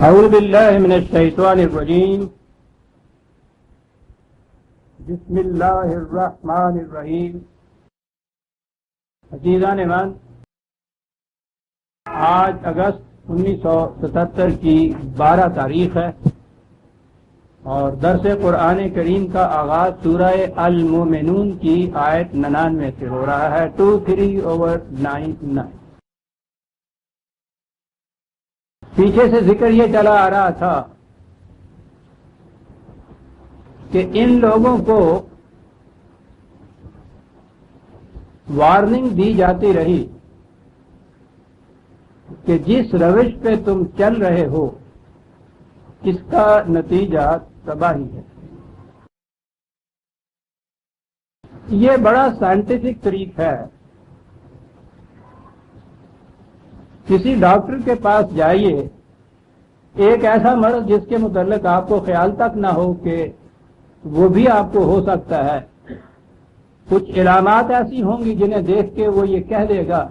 اعوذ باللہ من الشیطان الرجیم بسم اللہ الرحمن الرحیم۔ عزیزان من، آج اگست 1977 کی 12 تاریخ ہے اور درس قرآن کریم کا آغاز سورہ المومنون کی آیت 99 سے ہو رہا ہے، 23/9۔ پیچھے سے ذکر یہ چلا آ رہا تھا کہ ان لوگوں کو وارننگ دی جاتی رہی کہ جس روش پہ تم چل رہے ہو اس کا نتیجہ تباہی ہے۔ یہ بڑا سائنٹیفک طریقہ ہے۔ کسی ڈاکٹر کے پاس جائیے، ایک ایسا مرض جس کے متعلق آپ کو خیال تک نہ ہو کہ وہ بھی آپ کو ہو سکتا ہے، کچھ علامات ایسی ہوں گی جنہیں دیکھ کے وہ یہ کہہ دے گا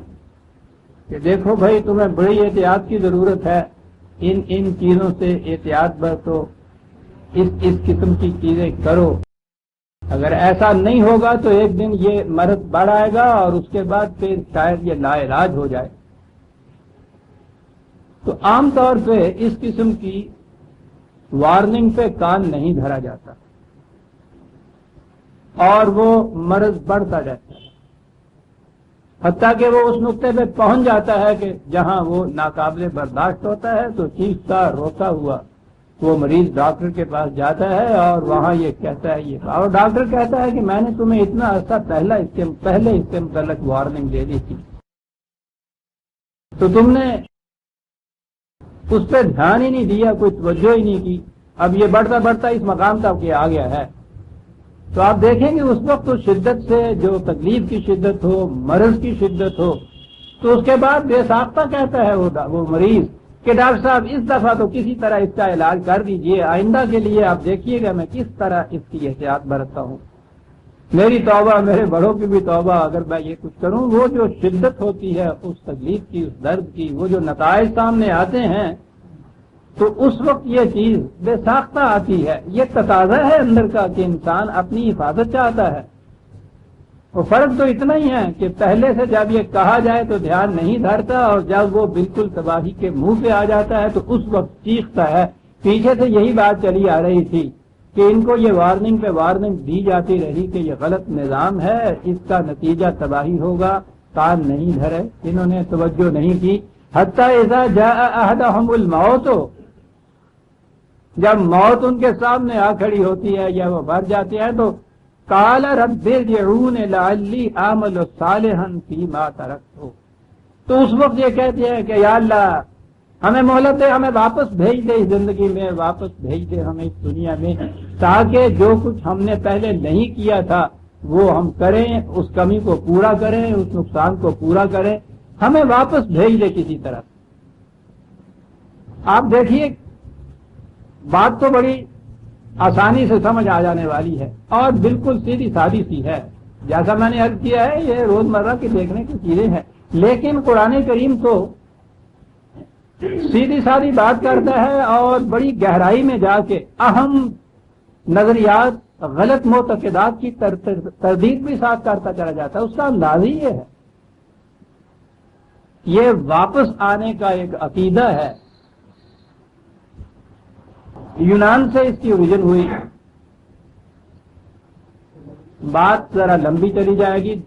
کہ دیکھو بھائی، تمہیں بڑی احتیاط کی ضرورت ہے، ان چیزوں سے احتیاط برتو، اس قسم کی چیزیں کرو۔ اگر ایسا نہیں ہوگا تو ایک دن یہ مرض بڑھ آئے گا اور اس کے بعد پھر شاید یہ لا علاج ہو جائے۔ تو عام طور پہ اس قسم کی وارننگ پہ کان نہیں دھرا جاتا اور وہ مرض بڑھتا جاتا ہے، حتیٰ کہ وہ اس نقطے پہ پہنچ جاتا ہے کہ جہاں وہ ناقابل برداشت ہوتا ہے تو چیختا روتا ہوا وہ مریض ڈاکٹر کے پاس جاتا ہے اور وہاں یہ کہتا ہے اور ڈاکٹر کہتا ہے کہ میں نے تمہیں اتنا عرصہ پہلے اس کے متعلق وارننگ دے دی تھی، تو تم نے اس پہ دھیان ہی نہیں دیا، کوئی توجہ ہی نہیں کی۔ اب یہ بڑھتا بڑھتا اس مقام تک یہ آ گیا ہے۔ تو آپ دیکھیں گے اس وقت تو شدت سے جو تکلیف کی شدت ہو، مرض کی شدت ہو، تو اس کے بعد بے ساختہ کہتا ہے وہ مریض کہ ڈاکٹر صاحب اس دفعہ تو کسی طرح اس کا علاج کر دیجئے، آئندہ کے لیے آپ دیکھیے گا میں کس طرح اس کی احتیاط برتتا ہوں۔ میری توبہ، میرے بڑوں کی بھی توبہ، اگر میں یہ کچھ کروں۔ وہ جو شدت ہوتی ہے اس تکلیف کی، اس درد کی، وہ جو نتائج سامنے آتے ہیں تو اس وقت یہ چیز بے ساختہ آتی ہے۔ یہ تقاضا ہے اندر کا کہ انسان اپنی حفاظت چاہتا ہے۔ وہ فرق تو اتنا ہی ہے کہ پہلے سے جب یہ کہا جائے تو دھیان نہیں دھرتا، اور جب وہ بالکل تباہی کے منہ پہ آ جاتا ہے تو اس وقت چیختا ہے۔ پیچھے سے یہی بات چلی آ رہی تھی کہ ان کو یہ وارننگ پہ وارننگ دی جاتی رہی کہ یہ غلط نظام ہے، اس کا نتیجہ تباہی ہوگا، کان نہیں دھرے، انہوں نے توجہ نہیں کی۔ حتی اذا جاء احدهم الموت، جب موت ان کے سامنے آ کھڑی ہوتی ہے یا وہ مر جاتے ہیں تو قال رب ارجعون لعلی اعمل صالحا فیما ترکت، تو اس وقت یہ کہتے ہیں کہ یا اللہ ہمیں مہلت دے، ہمیں واپس بھیج دے اس زندگی میں، واپس بھیج دے ہمیں اس دنیا میں، تاکہ جو کچھ ہم نے پہلے نہیں کیا تھا وہ ہم کریں، اس کمی کو پورا کریں، اس نقصان کو پورا کریں، ہمیں واپس بھیج دے کسی طرح۔ آپ دیکھیے بات تو بڑی آسانی سے سمجھ آ جانے والی ہے اور بالکل سیدھی سادی سی ہے، جیسا میں نے عرض کیا ہے یہ روزمرہ کی دیکھنے کی چیزیں ہیں، لیکن قرآن کریم تو سیدھی سادی بات کرتا ہے اور بڑی گہرائی میں جا کے اہم نظریات، غلط معتقدات کی تردید بھی ساتھ کرتا چلا جاتا ہے۔ اس کا انداز ہی یہ ہے، یہ واپس آنے کا ایک عقیدہ ہے۔ یونان سے اس کی اوریجن ہوئی، بات ذرا لمبی چلی جائے گی،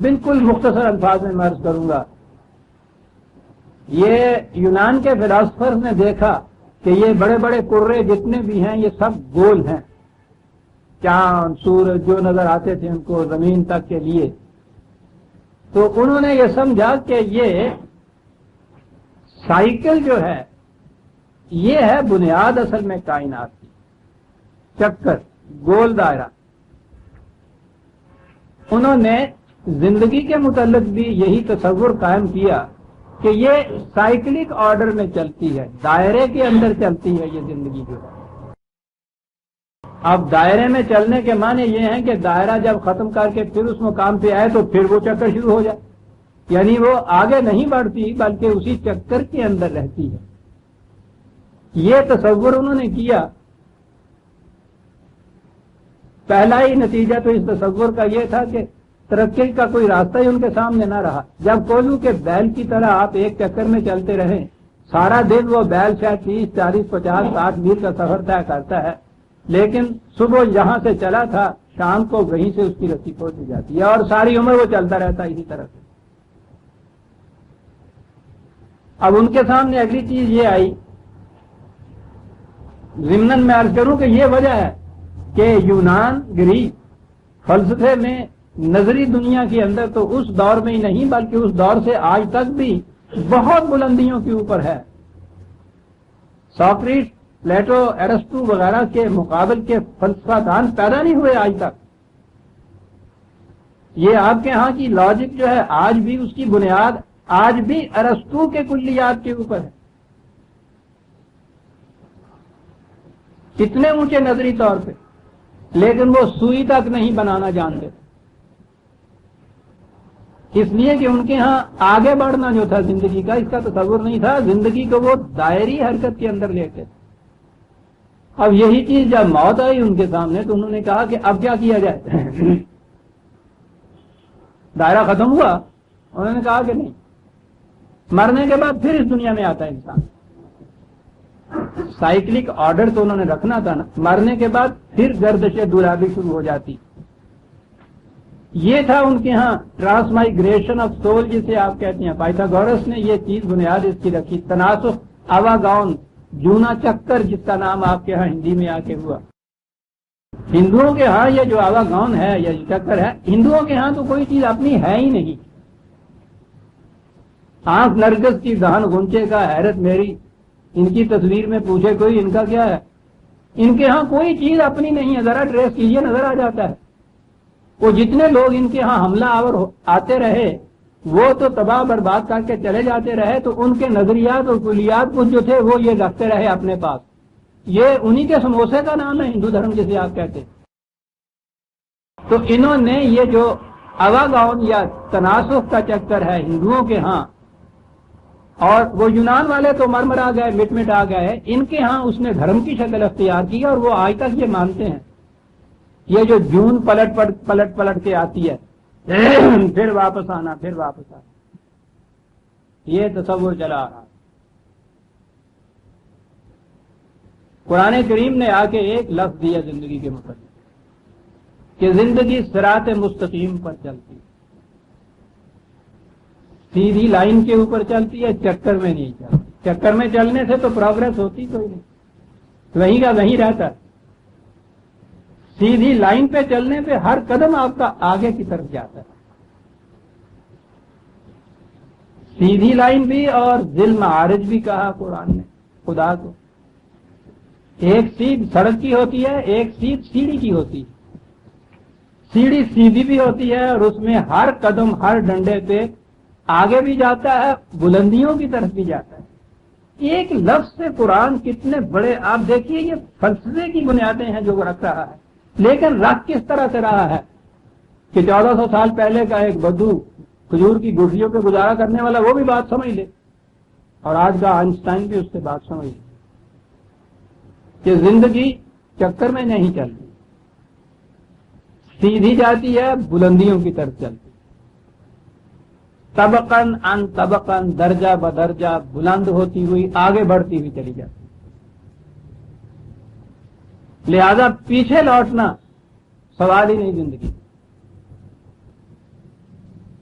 بالکل مختصر الفاظ میں عرض کروں گا۔ یہ یونان کے فلاسفرز نے دیکھا کہ یہ بڑے بڑے کرے جتنے بھی ہیں یہ سب گول ہیں، چاند سورج جو نظر آتے تھے ان کو زمین تک کے لیے، تو انہوں نے یہ سمجھا کہ یہ سائیکل جو ہے یہ ہے بنیاد اصل میں کائنات کی، چکر، گول دائرہ۔ انہوں نے زندگی کے متعلق بھی یہی تصور قائم کیا کہ یہ سائیکلک آرڈر میں چلتی ہے، دائرے کے اندر چلتی ہے یہ زندگی جو ہے۔ اب دائرے میں چلنے کے معنی یہ ہیں کہ دائرہ جب ختم کر کے پھر اس مقام پہ آئے تو پھر وہ چکر شروع ہو جائے، یعنی وہ آگے نہیں بڑھتی بلکہ اسی چکر کے اندر رہتی ہے۔ یہ تصور انہوں نے کیا. پہلا ہی نتیجہ تو اس تصور کا یہ تھا کہ ترقی کا کوئی راستہ ہی ان کے سامنے نہ رہا. جب کولو کے بیل کی طرح آپ ایک چکر میں چلتے رہیں، سارا دن وہ بیل شاید 30 40 50 60 میل کا سفر طے کرتا ہے، لیکن صبح یہاں سے چلا تھا، شام کو وہیں سے اس کی رسی پہنچ جاتی ہے اور ساری عمر وہ چلتا رہتا ہے اسی طرح سے. اب ان کے سامنے اگلی چیز یہ آئی، ضمناً میں عرض کروں کہ یہ وجہ ہے کہ یونان گریک فلسفے میں نظری دنیا کے اندر تو اس دور میں ہی نہیں بلکہ اس دور سے آج تک بھی بہت بلندیوں کے اوپر ہے. سوکریٹس، پلیٹو، ایرسٹو وغیرہ کے مقابل کے فلسفہ دان پیدا نہیں ہوئے آج تک. یہ آپ کے ہاں کی لاجک جو ہے آج بھی اس کی بنیاد آج بھی ارسطو کے کلیات کے اوپر ہے. اتنے اونچے نظری طور پہ، لیکن وہ سوئی تک نہیں بنانا جانتے، اس لیے کہ ان کے ہاں آگے بڑھنا جو تھا زندگی کا، اس کا تصور نہیں تھا. زندگی کو وہ دائری حرکت کے اندر لیتے. اب یہی چیز جب موت آئی ان کے سامنے تو انہوں نے کہا کہ اب کیا کیا جائے. دائرہ ختم ہوا. انہوں نے کہا کہ نہیں، مرنے کے بعد پھر اس دنیا میں آتا ہے انسان. سائیکلک آرڈر تو انہوں نے رکھنا تھا نا، مرنے کے بعد پھر گردش دولابی شروع ہو جاتی. یہ تھا ان کے ہاں ٹرانسمائگریشن آف سول جسے آپ کہتے ہیں. پائتھاگورس نے یہ چیز بنیاد اس کی رکھی. تناسخ آواگون، جونا چکر جس کا نام آپ کے ہاں ہندی میں آ کے ہوا. ہندوؤں کے ہاں یہ جو آواگون ہے یا چکر ہے، ہندوؤں کے ہاں تو کوئی چیز اپنی ہے ہی نہیں. آنکھ نرگس کی دہن گنچے کا حیرت میری، ان کی تصویر میں پوچھے کوئی ان کا کیا ہے. ان کے ہاں کوئی چیز اپنی نہیں ہے. ذرا ٹریس کیجیے نظر آ جاتا ہے. وہ جتنے لوگ ان کے ہاں حملہ آور آتے رہے وہ تو تباہ برباد کر کے چلے جاتے رہے، تو ان کے نظریات اور کلیات کچھ جو تھے وہ یہ رکھتے رہے اپنے پاس. یہ انہی کے سموسے کا نام ہے ہندو دھرم جسے آپ کہتے. تو انہوں نے یہ جو آواگون یا تناسخ کا چکر ہے ہندوؤں کے ہاں، اور وہ یونان والے تو مر آ گئے، مٹ آ گئے، ان کے ہاں اس نے دھرم کی شکل اختیار کی اور وہ آج تک یہ مانتے ہیں. یہ جو جون پلٹ کے آتی ہے پھر واپس آنا، یہ تصور چلا آ رہا. قرآن کریم نے آ کے ایک لفظ دیا زندگی کے متعلق کہ زندگی صراط مستقیم پر چلتی ہے، سیدھی لائن کے اوپر چلتی ہے، چکر میں نہیں چلتی. چکر میں چلنے سے تو پروگرس ہوتی کوئی نہیں، وہیں کا وہیں رہتا ہے. سیدھی لائن پہ چلنے پہ ہر قدم آپ کا آگے کی طرف جاتا ہے. سیدھی لائن بھی اور ذل معارج بھی کہا قرآن نے خدا کو. ایک سیدھ سڑک کی ہوتی ہے، ایک سیدھ سیڑھی کی ہوتی ہے. سیڑھی سیدھی بھی ہوتی ہے اور اس میں ہر قدم ہر ڈنڈے پہ آگے بھی جاتا ہے، بلندیوں کی طرف بھی جاتا ہے. ایک لفظ سے قرآن کتنے بڑے، آپ دیکھیے یہ فلسفے کی بنیادیں ہیں جو وہ رکھ رہا ہے. لیکن رکھ کس طرح سے رہا ہے کہ 1400 سال پہلے کا ایک بدو کھجور کی گٹھلیوں پہ گزارا کرنے والا وہ بھی بات سمجھ لے، اور آج کا آئنسٹائن بھی اس سے بات سمجھ لے کہ زندگی چکر میں نہیں چلتی، سیدھی جاتی ہے، بلندیوں کی طرف چلتی. طبقاً ان طبقاً، درجہ بدرجہ بلند ہوتی ہوئی آگے بڑھتی ہوئی چلی جاتی. لہذا پیچھے لوٹنا سوال ہی نہیں زندگی.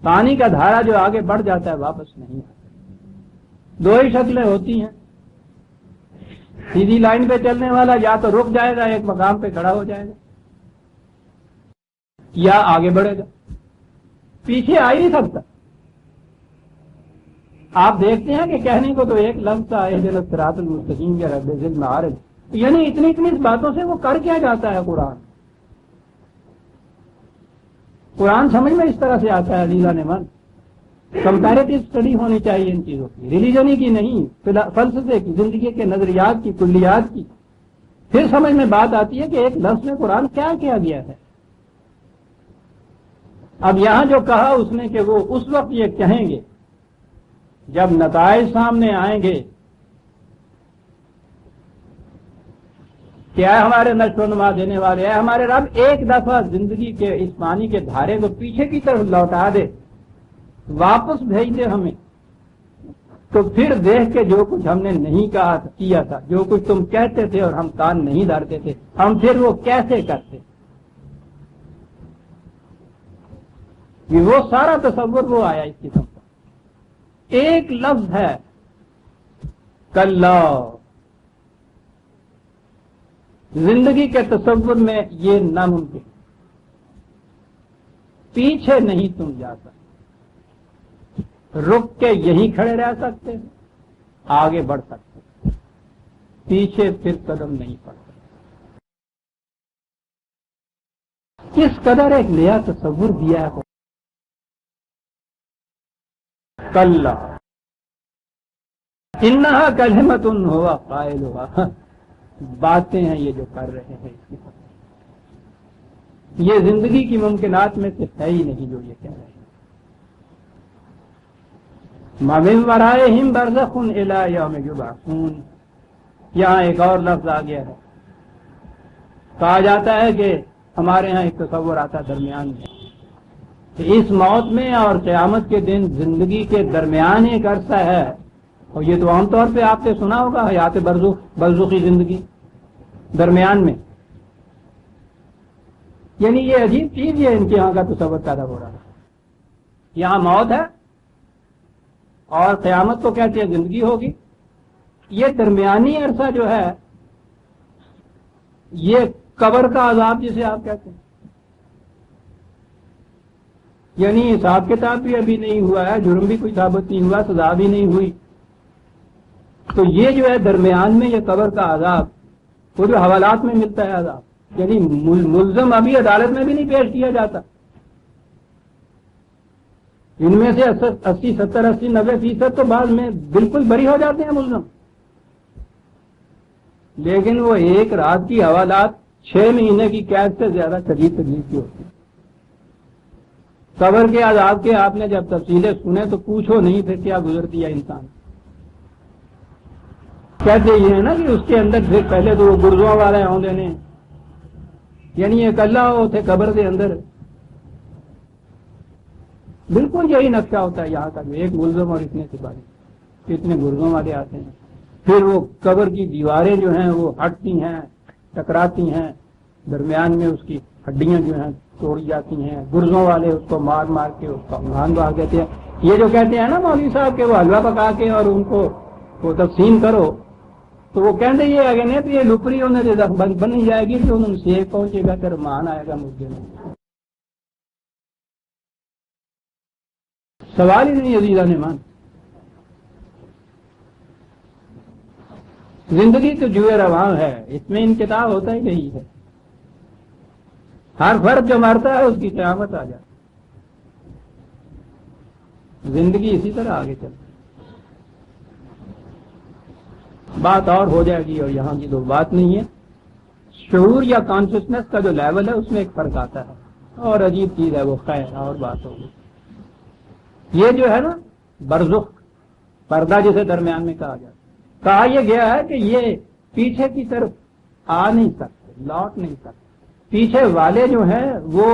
پانی کا دھارا جو آگے بڑھ جاتا ہے واپس نہیں آتا. دو ہی شکلیں ہوتی ہیں. سیدھی لائن پہ چلنے والا یا تو رک جائے گا، ایک مقام پہ کھڑا ہو جائے گا، یا آگے بڑھے گا، پیچھے آ ہی نہیں سکتا. آپ دیکھتے ہیں کہ کہنے کو تو ایک لفظ تھا، اہدنا الصراط المستقیم یا رب ذل معارج، یعنی اتنی باتوں سے وہ کر کیا جاتا ہے. قرآن سمجھ میں اس طرح سے آتا ہے عزیزان من. کمپیریٹو اسٹڈی ہونی چاہیے ان چیزوں کی، ریلیجن کی نہیں، فلسفے کی، زندگی کے نظریات کی، کلیات کی. پھر سمجھ میں بات آتی ہے کہ ایک لفظ میں قرآن کیا کیا گیا ہے. اب یہاں جو کہا اس نے کہ وہ اس وقت یہ کہیں گے جب نتائج سامنے آئیں گے کہ اے ہمارے نشو و نما دینے والے، اے ہمارے رب، ایک دفعہ زندگی کے اس پانی کے دھارے کو پیچھے کی طرف لوٹا دے، واپس بھیج دے ہمیں، تو پھر دیکھ کے جو کچھ ہم نے نہیں کہا کیا تھا، جو کچھ تم کہتے تھے اور ہم کان نہیں دھرتے تھے، ہم پھر وہ کیسے کرتے۔ یہ وہ سارا تصور وہ آیا اس قسم کا۔ ایک لفظ ہے کلا، زندگی کے تصور میں یہ ناممکن، پیچھے نہیں تم جا سکتے، رک کے یہی کھڑے رہ سکتے، آگے بڑھ سکتے، پیچھے پھر قدم نہیں پڑ سکتے۔ کس قدر ایک نیا تصور دیا ہے کلا انہا کلمۃ ہوا قائلھا، باتیں ہیں یہ جو کر رہے ہیں اس کی، یہ زندگی کی ممکنات میں سے ہے ہی نہیں جو یہ کہہ رہے ہیں۔ ما من ورائہم برزخ الی یوم یبعثون، یہاں ایک اور لفظ آ گیا ہے، کہا جاتا ہے کہ ہمارے ہاں ایک تصور آتا درمیان میں کہ اس موت میں اور قیامت کے دن زندگی کے درمیان ایک عرصہ ہے، اور یہ تو عام طور پہ آپ نے سنا ہوگا حیات برزخی زندگی درمیان میں، یعنی یہ عجیب چیز یہ ان کے یہاں کا تصور پیدا ہو رہا ہے۔ یہاں موت ہے اور قیامت کو کہتے ہیں زندگی ہوگی، یہ درمیانی عرصہ جو ہے یہ قبر کا عذاب جسے آپ کہتے ہیں، یعنی حساب کتاب بھی ابھی نہیں ہوا ہے، جرم بھی کوئی ثابت نہیں ہوا، سزا بھی نہیں ہوئی، تو یہ جو ہے درمیان میں یہ قبر کا عذاب، وہ جو حوالات میں ملتا ہے عذاب، یعنی ملزم ابھی عدالت میں بھی نہیں پیش کیا جاتا، ان میں سے 80 70 80 90% تو بعد میں بالکل بری ہو جاتے ہیں ملزم، لیکن وہ ایک رات کی حوالات 6 مہینے کی قید سے زیادہ شدید تکلیف کی ہوتی ہے۔ قبر کے عذاب کے آپ نے جب تفصیلیں سنے تو پوچھو نہیں پھر کیا گزر دیا انسان۔ کہتے یہ ہے نا کہ اس کے اندر پھر پہلے تو وہ گرزوں والے آؤندے نے، یعنی ایک اللہ وہ تھے قبر کے اندر، بالکل یہی نقشہ ہوتا ہے یہاں کا، ایک ملزم اور اتنے سپاہی، اتنے گرزوں والے آتے ہیں، پھر وہ قبر کی دیواریں جو ہیں وہ ہٹتی ہیں، ٹکراتی ہیں، درمیان میں اس کی ہڈیاں جو ہیں توڑی جاتی ہیں، گرزوں والے اس کو مار مار کے اس کا مان بھاگ دیتے ہیں۔ یہ جو کہتے ہیں نا مولوی صاحب کہ وہ حلوہ پکا کے اور ان کو وہ تقسیم کرو، تو وہ کہتے یہ آگے نہیں تو یہ لپری انہیں بن نہیں جائے گی، تو انہوں سے پہنچے گا پھر مان آئے گا مجھے میں، سوال ہی نہیں عزیزان ایمان۔ زندگی تو جوئے رواں ہے، اس میں انقطاع ہوتا ہی نہیں ہے، ہر فرد جو مرتا ہے اس کی قیامت آ جاتی، زندگی اسی طرح آگے چلتی، بات اور ہو جائے گی اور یہاں کی تو بات نہیں ہے۔ شعور یا کانشسنس کا جو لیول ہے اس میں ایک فرق آتا ہے، اور عجیب چیز ہے وہ، خیر اور بات ہوگی۔ یہ جو ہے نا برزخ، پردہ جسے درمیان میں کہا جاتا ہے، کہا یہ گیا ہے کہ یہ پیچھے کی طرف آ نہیں سکتے، لوٹ نہیں سکتے، پیچھے والے جو ہیں وہ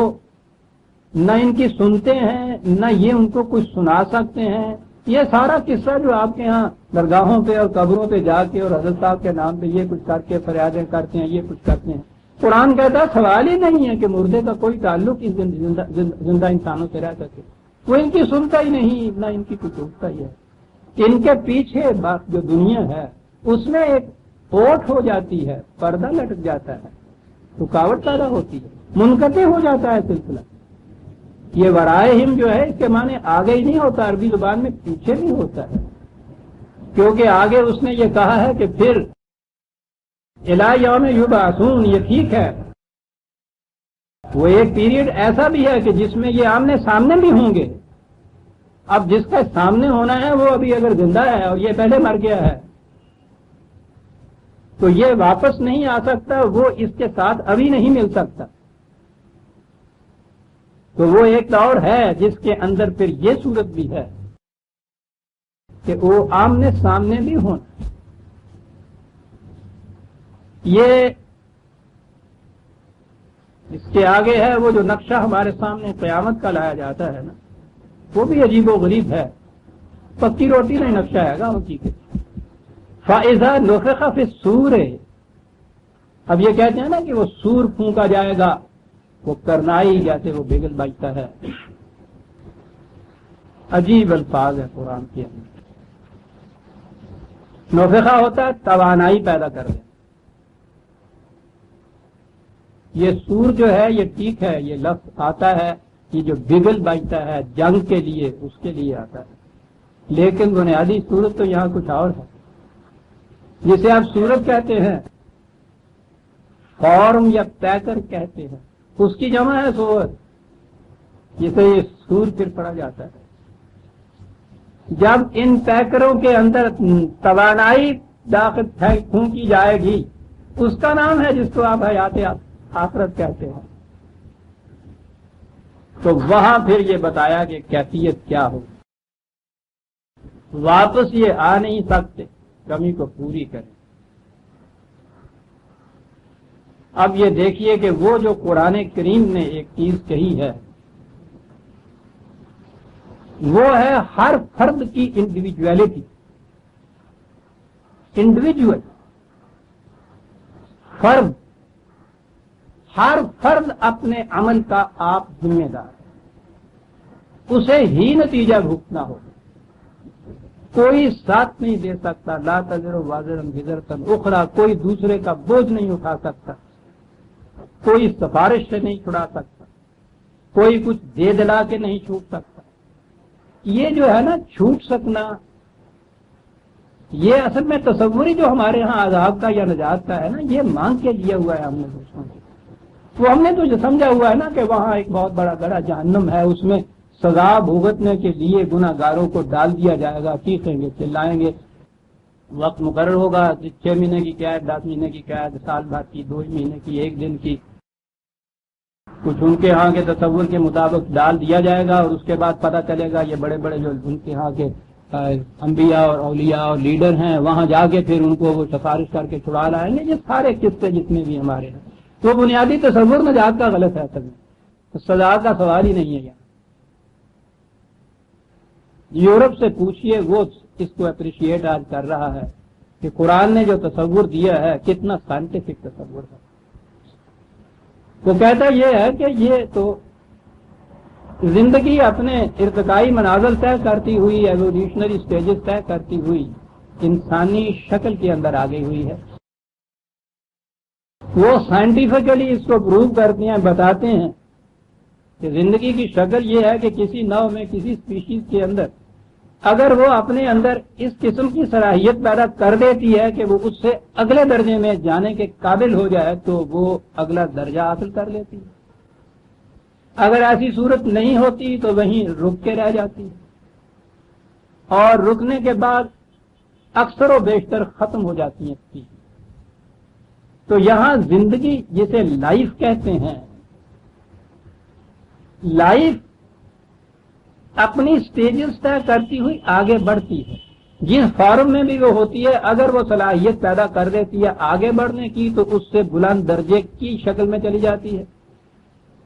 نہ ان کی سنتے ہیں نہ یہ ان کو کچھ سنا سکتے ہیں۔ یہ سارا قصہ جو آپ کے ہاں درگاہوں پہ اور قبروں پہ جا کے اور حضرت صاحب کے نام پہ یہ کچھ کر کے فریادیں کرتے ہیں، یہ کچھ کرتے ہیں، قرآن کہتا ہے سوال ہی نہیں ہے کہ مردے کا کوئی تعلق اس زندہ انسانوں سے رہ سکے، وہ ان کی سنتا ہی نہیں نہ ان کی کچھ اٹھتا ہی ہے۔ ان کے پیچھے جو دنیا ہے اس میں ایک اوٹ ہو جاتی ہے، پردہ لٹک جاتا ہے، رکاوٹ پیدا ہوتی ہے، منقطع ہو جاتا ہے سلسلہ۔ یہ ورائہم جو ہے اس کے معنی آگے ہی نہیں ہوتا، عربی زبان میں پیچھے بھی ہوتا ہے، کیونکہ آگے اس نے یہ کہا ہے کہ پھر الی یوم یبعثون، یہ ٹھیک ہے، وہ ایک پیریڈ ایسا بھی ہے کہ جس میں یہ آمنے سامنے بھی ہوں گے۔ اب جس کا سامنے ہونا ہے وہ ابھی اگر زندہ ہے اور یہ پہلے مر گیا ہے تو یہ واپس نہیں آ سکتا، وہ اس کے ساتھ ابھی نہیں مل سکتا، تو وہ ایک دور ہے جس کے اندر پھر یہ صورت بھی ہے کہ وہ آمنے سامنے بھی ہونا۔ یہ اس کے آگے ہے وہ جو نقشہ ہمارے سامنے قیامت کا لایا جاتا ہے نا، وہ بھی عجیب و غریب ہے، پکی روٹی نہیں نقشہ ہے گا حقیقت۔ فَإِذَا نُفِخَ فِي الصُّورِ، اب یہ کہتے ہیں نا کہ وہ سور پھونکا جائے گا، وہ کرنائی جیسے وہ بگل بجتا ہے۔ عجیب الفاظ ہے قرآن کے اندر۔ نفخہ ہوتا ہے توانائی پیدا کر دیں۔ یہ سور جو ہے یہ ٹھیک ہے، یہ لفظ آتا ہے، یہ جو بگل بجتا ہے جنگ کے لیے، اس کے لیے آتا ہے، لیکن بنیادی صورت تو یہاں کچھ اور ہے، جسے آپ صورت کہتے ہیں، فارم یا پیکر کہتے ہیں، اس کی جمع ہے سور، جسے یہ سور پھر پڑا جاتا ہے۔ جب ان پیکروں کے اندر توانائی داخل پھونکی جائے گی، اس کا نام ہے جس کو آپ حیات آخرت کہتے ہیں، تو وہاں پھر یہ بتایا کہ کیفیت کیا ہو، واپس یہ آ نہیں سکتے، کمی کو پوری کریں۔ اب یہ دیکھیے کہ وہ جو قرآن کریم نے ایک چیز کہی ہے، وہ ہے ہر فرد کی انڈیویجویلٹی، انڈیویجول فرد، ہر فرد اپنے عمل کا آپ ذمہ دار ہے، اسے ہی نتیجہ بھگتنا ہوگا، کوئی ساتھ نہیں دے سکتا، لا تزر وازرۃ وزرۃ اخرى، کوئی دوسرے کا بوجھ نہیں اٹھا سکتا، کوئی سفارش سے نہیں چھڑا سکتا، کوئی کچھ دے دلا کے نہیں چھوٹ سکتا۔ یہ جو ہے نا چھوٹ سکنا، یہ اصل میں تصوری جو ہمارے ہاں عذاب کا یا نجات کا ہے نا، یہ مانگ کے لیا ہوا ہے ہم نے دوسروں سے، وہ ہم نے تو یہ سمجھا ہوا ہے نا کہ وہاں ایک بہت بڑا گڑھا جہنم ہے، اس میں سزا بھگتنے کے لیے گناہ گاروں کو ڈال دیا جائے گا، چیخیں گے چلائیں گے، وقت مقرر ہوگا، 6 مہینے کی قید، 10 مہینے کی قید، سال بھر کی، 2 مہینے کی، 1 دن کی، کچھ ان کے ہاں کے تصور کے مطابق ڈال دیا جائے گا، اور اس کے بعد پتہ چلے گا یہ بڑے بڑے جو ان کے ہاں کے انبیاء اور اولیاء اور لیڈر ہیں، وہاں جا کے پھر ان کو وہ سفارش کر کے چھڑا لائیں گے۔ یہ سارے قصے جتنے بھی ہمارے ہیں، تو بنیادی تصور نجات کا غلط ہے، اصل میں سزا کا سوال ہی نہیں ہے یہاں۔ یورپ سے پوچھئے، وہ اس کو اپریشیٹ آج کر رہا ہے کہ قرآن نے جو تصور دیا ہے کتنا سائنٹیفک تصور ہے۔ وہ کہتا یہ ہے کہ یہ تو زندگی اپنے ارتقائی منازل طے کرتی ہوئی، ایوولوشنری سٹیجز طے کرتی ہوئی انسانی شکل کے اندر آ گئی ہوئی ہے۔ وہ سائنٹیفکلی اس کو پروو کرتے ہیں، بتاتے ہیں کہ زندگی کی شکل یہ ہے کہ کسی نو میں، کسی اسپیشیز کے اندر اگر وہ اپنے اندر اس قسم کی صلاحیت پیدا کر دیتی ہے کہ وہ اس سے اگلے درجے میں جانے کے قابل ہو جائے، تو وہ اگلا درجہ حاصل کر لیتی ہے۔ اگر ایسی صورت نہیں ہوتی تو وہیں رک کے رہ جاتی ہے، اور رکنے کے بعد اکثر و بیشتر ختم ہو جاتی ہیں۔ تو یہاں زندگی جسے لائف کہتے ہیں، لائف اپنی سٹیجز طے کرتی ہوئی آگے بڑھتی ہے، جس فارم میں بھی وہ ہوتی ہے، اگر وہ صلاحیت پیدا کر دیتی ہے آگے بڑھنے کی تو اس سے بلند درجے کی شکل میں چلی جاتی ہے۔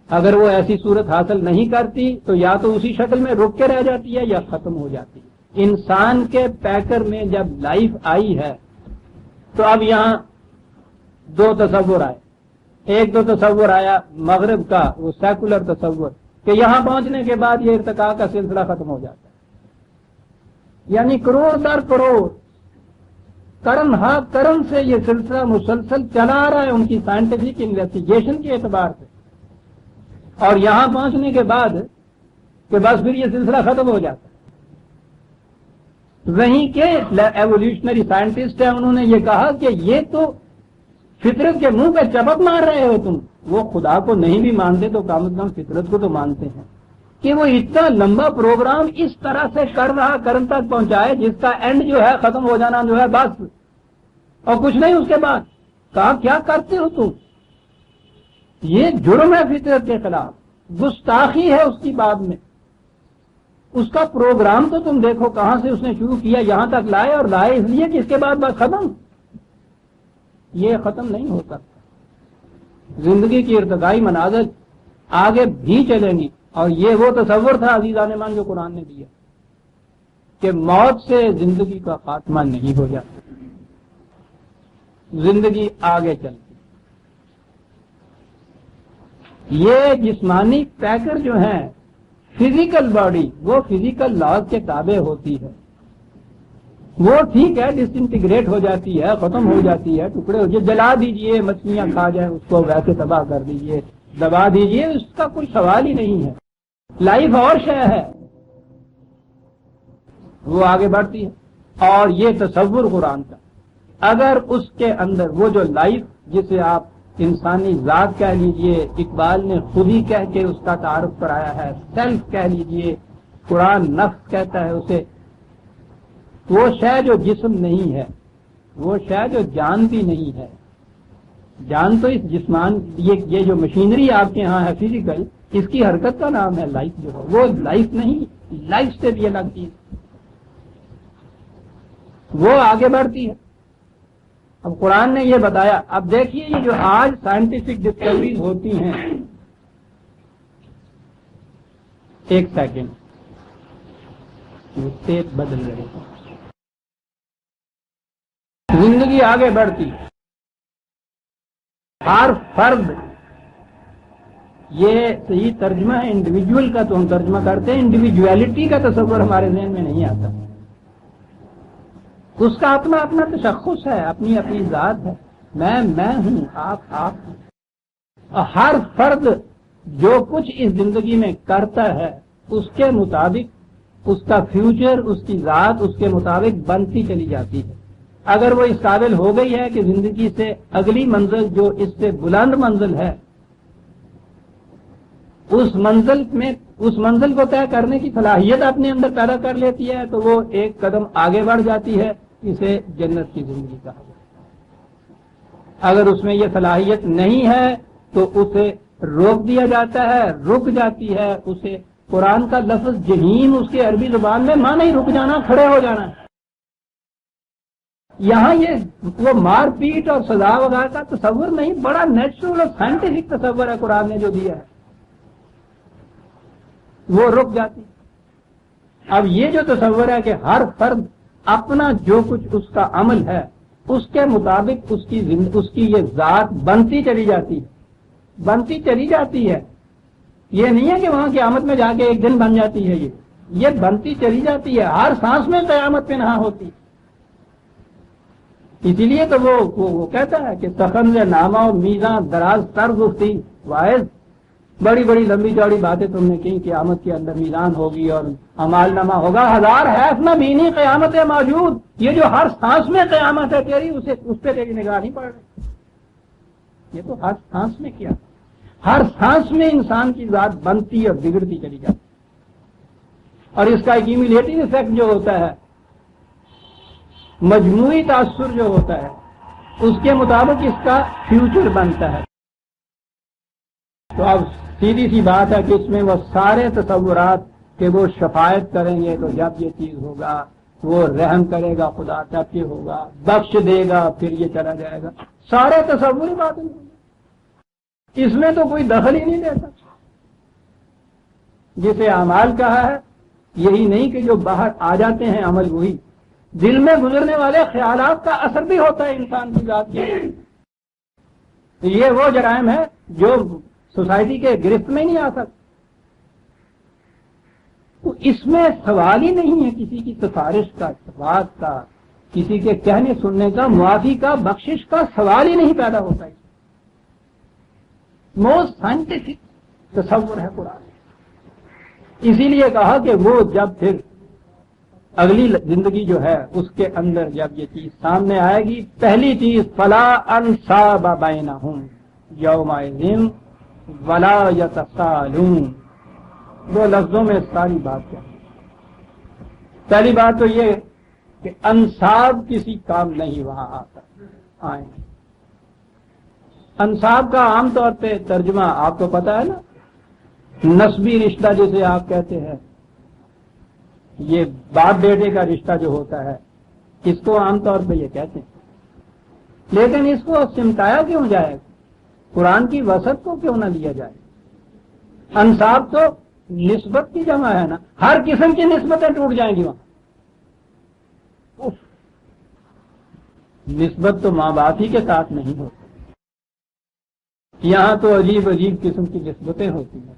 اگر وہ ایسی صورت حاصل نہیں کرتی تو یا تو اسی شکل میں رک کے رہ جاتی ہے یا ختم ہو جاتی ہے۔ انسان کے پیکر میں جب لائف آئی ہے تو اب یہاں 2 تصور آئے۔ ایک تو تصور آیا مغرب کا، وہ سیکولر تصور، کہ یہاں پہنچنے کے بعد یہ ارتقاء کا سلسلہ ختم ہو جاتا ہے، یعنی کروڑ در کروڑ کرن ہا کرن سے یہ سلسلہ مسلسل چلا آ رہا ہے ان کی سائنٹیفک انویسٹیگیشن کے اعتبار سے، اور یہاں پہنچنے کے بعد کہ بس پھر یہ سلسلہ ختم ہو جاتا ہے۔ وہیں کے ایوولوشنری سائنٹسٹ ہیں، انہوں نے یہ کہا کہ یہ تو فطرت کے منہ پہ چپت مار رہے ہو تم، وہ خدا کو نہیں بھی مانتے تو کم از کم فطرت کو تو مانتے ہیں، کہ وہ اتنا لمبا پروگرام اس طرح سے کر رہا کرن تک پہنچائے جس کا اینڈ جو ہے ختم ہو جانا جو ہے بس، اور کچھ نہیں اس کے بعد۔ کہا کیا کرتے ہو تم، یہ جرم ہے فطرت کے خلاف، گستاخی ہے اس کی بات میں۔ اس کا پروگرام تو تم دیکھو کہاں سے اس نے شروع کیا، یہاں تک لائے، اور لائے اس لیے کہ اس کے بعد بس ختم، یہ ختم نہیں ہو سکتا۔ زندگی کی ارتقائی مناظر آگے بھی چلیں گی، اور یہ وہ تصور تھا عزیزان من جو قرآن نے دیا کہ موت سے زندگی کا خاتمہ نہیں ہو جاتا، زندگی آگے چلتی۔ یہ جسمانی پیکر جو ہیں فزیکل باڈی، وہ فزیکل لاز کے تابع ہوتی ہے، وہ ٹھیک ہے ڈس انٹیگریٹ ہو جاتی ہے، ختم ہو جاتی ہے، ٹکڑے ہو جائے، جلا دیجئے، مچھلیاں کھا جائیں اس کو، ویسے تباہ کر دیجئے، دبا دیجئے، اس کا کوئی سوال ہی نہیں ہے۔ لائف اور شے ہے، وہ آگے بڑھتی ہے، اور یہ تصور قرآن کا اگر اس کے اندر وہ جو لائف جسے آپ انسانی ذات کہہ لیجئے، اقبال نے خود ہی کہہ کے اس کا تعارف کرایا ہے، سیلف کہہ لیجئے، قرآن نفس کہتا ہے اسے، وہ شے جو جسم نہیں ہے، وہ شے جو جان بھی نہیں ہے۔ جان تو اس جسمان، یہ جو مشینری آپ کے ہاں ہے فزیکل، اس کی حرکت کا نام ہے لائف، جو ہے وہ لائف نہیں، لائف سے بھی الگ چیز، وہ آگے بڑھتی ہے۔ اب قرآن نے یہ بتایا، اب دیکھیے یہ جو آج سائنٹیفک ڈسکوریز ہوتی ہیں، ایک سیکنڈ، وہ ٹیپ بدل رہے ہیں، زندگی آگے بڑھتی، ہر فرد، یہ صحیح ترجمہ ہے انڈیویجول کا، تو ہم ترجمہ کرتے ہیں، انڈیویجویلٹی کا تصور ہمارے ذہن میں نہیں آتا، اس کا اپنا اپنا تشخص ہے، اپنی اپنی ذات ہے، میں ہوں، آپ ہیں، ہر فرد جو کچھ اس زندگی میں کرتا ہے اس کے مطابق اس کا فیوچر، اس کی ذات اس کے مطابق بنتی چلی جاتی ہے۔ اگر وہ اس قابل ہو گئی ہے کہ زندگی سے اگلی منزل جو اس سے بلند منزل ہے، اس منزل کو طے کرنے کی صلاحیت اپنے اندر پیدا کر لیتی ہے، تو وہ ایک قدم آگے بڑھ جاتی ہے، اسے جنت کی زندگی کہا جاتا ہے۔ اگر اس میں یہ صلاحیت نہیں ہے تو اسے روک دیا جاتا ہے، رک جاتی ہے، اسے قرآن کا لفظ جہیم اس کے عربی زبان میں معنی رک جانا، کھڑے ہو جانا ہے۔ یہاں یہ وہ مار پیٹ اور سزا وغیرہ کا تصور نہیں، بڑا نیچرل اور سائنٹیفک تصور ہے قرآن نے جو دیا ہے، وہ رک جاتی۔ اب یہ جو تصور ہے کہ ہر فرد اپنا جو کچھ اس کا عمل ہے اس کے مطابق اس کی یہ ذات بنتی چلی جاتی ہے، یہ نہیں ہے کہ وہاں قیامت میں جا کے ایک دن بن جاتی ہے، یہ بنتی چلی جاتی ہے، ہر سانس میں قیامت پہ نہ ہوتی۔ اسی لیے تو وہ کہتا ہے کہ سخن نامہ و میزاں دراز تر گفتی واعظ، بڑی بڑی لمبی چوڑی باتیں تم نے کی، قیامت کے اندر میزان ہوگی اور اعمال نامہ ہوگا، ہزار حیف نہ بینی قیامت ہے موجود، یہ جو ہر سانس میں قیامت ہے تیری، اس پہ تیری نگاہ نہیں پڑ رہی، یہ تو ہر سانس میں کیا، ہر سانس میں انسان کی ذات بنتی اور بگڑتی چلی جاتی، اور اس کا ایکیومولیٹو افیکٹ جو ہوتا ہے، مجموعی تاثر جو ہوتا ہے، اس کے مطابق اس کا فیوچر بنتا ہے۔ تو اب سیدھی سی بات ہے کہ اس میں وہ سارے تصورات کہ وہ شفاعت کریں گے تو جب یہ چیز ہوگا، وہ رحم کرے گا خدا تب یہ ہوگا، بخش دے گا پھر یہ چلا جائے گا، سارے تصوری باتیں، اس میں تو کوئی دخل ہی نہیں دیتا۔ جسے اعمال کہا ہے، یہی نہیں کہ جو باہر آ جاتے ہیں عمل، وہی دل میں گزرنے والے خیالات کا اثر بھی ہوتا ہے انسان کی ذات کے۔ یہ وہ جرائم ہے جو سوسائٹی کے گرفت میں نہیں آ سکتے، تو اس میں سوال ہی نہیں ہے کسی کی سفارش کا، بات کا، کسی کے کہنے سننے کا، معافی کا، بخشش کا سوال ہی نہیں پیدا ہوتا ہے۔ موسٹ سائنٹیفک تصور ہے قرآن، اسی لیے کہا کہ وہ جب پھر اگلی زندگی جو ہے اس کے اندر جب یہ چیز سامنے آئے گی، پہلی چیز فلا انصاب بینہم یومئذ ولا یتساءلون، دو لفظوں میں ساری بات کیا۔ پہلی بات تو یہ کہ انصاب کسی کام نہیں وہاں آئیں۔ انصاب کا عام طور پہ ترجمہ آپ کو پتا ہے نا، نسبی رشتہ جسے آپ کہتے ہیں، یہ باپ بیٹے کا رشتہ جو ہوتا ہے، اس کو عام طور پہ یہ کہتے ہیں، لیکن اس کو سمٹایا کیوں جائے؟ قرآن کی وسعت کو کیوں نہ لیا جائے؟ انساب تو نسبت کی جمع ہے نا، ہر قسم کی نسبتیں ٹوٹ جائیں گی وہاں۔ نسبت تو ماں باپ ہی کے ساتھ نہیں ہوتی، یہاں تو عجیب عجیب قسم کی نسبتیں ہوتی ہیں۔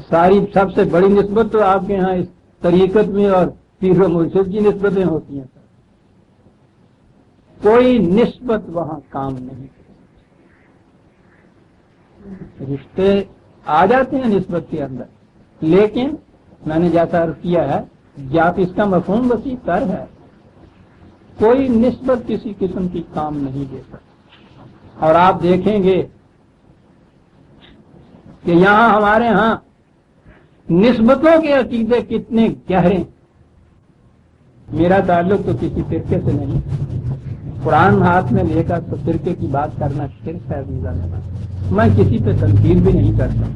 ساری سب سے بڑی نسبت تو آپ کے یہاں اس طریقت میں اور پیر و مرشد کی نسبتیں ہوتی ہیں، کوئی نسبت وہاں کام نہیں۔ رشتے آ جاتے ہیں نسبت کے اندر، لیکن میں نے جیسا عرض کیا ہے یا اس کا مفہوم وسیع تر ہے، کوئی نسبت کسی قسم کی کام نہیں دے سکتی۔ اور آپ دیکھیں گے کہ یہاں ہمارے ہاں نسبتوں کے عقیدے کتنے گہرے۔ میرا تعلق تو کسی فرقے سے نہیں، قرآن ہاتھ میں لے کر تو فرقے کی بات کرنا شرک ہے۔ میں کسی پہ تنقید بھی نہیں کرتا،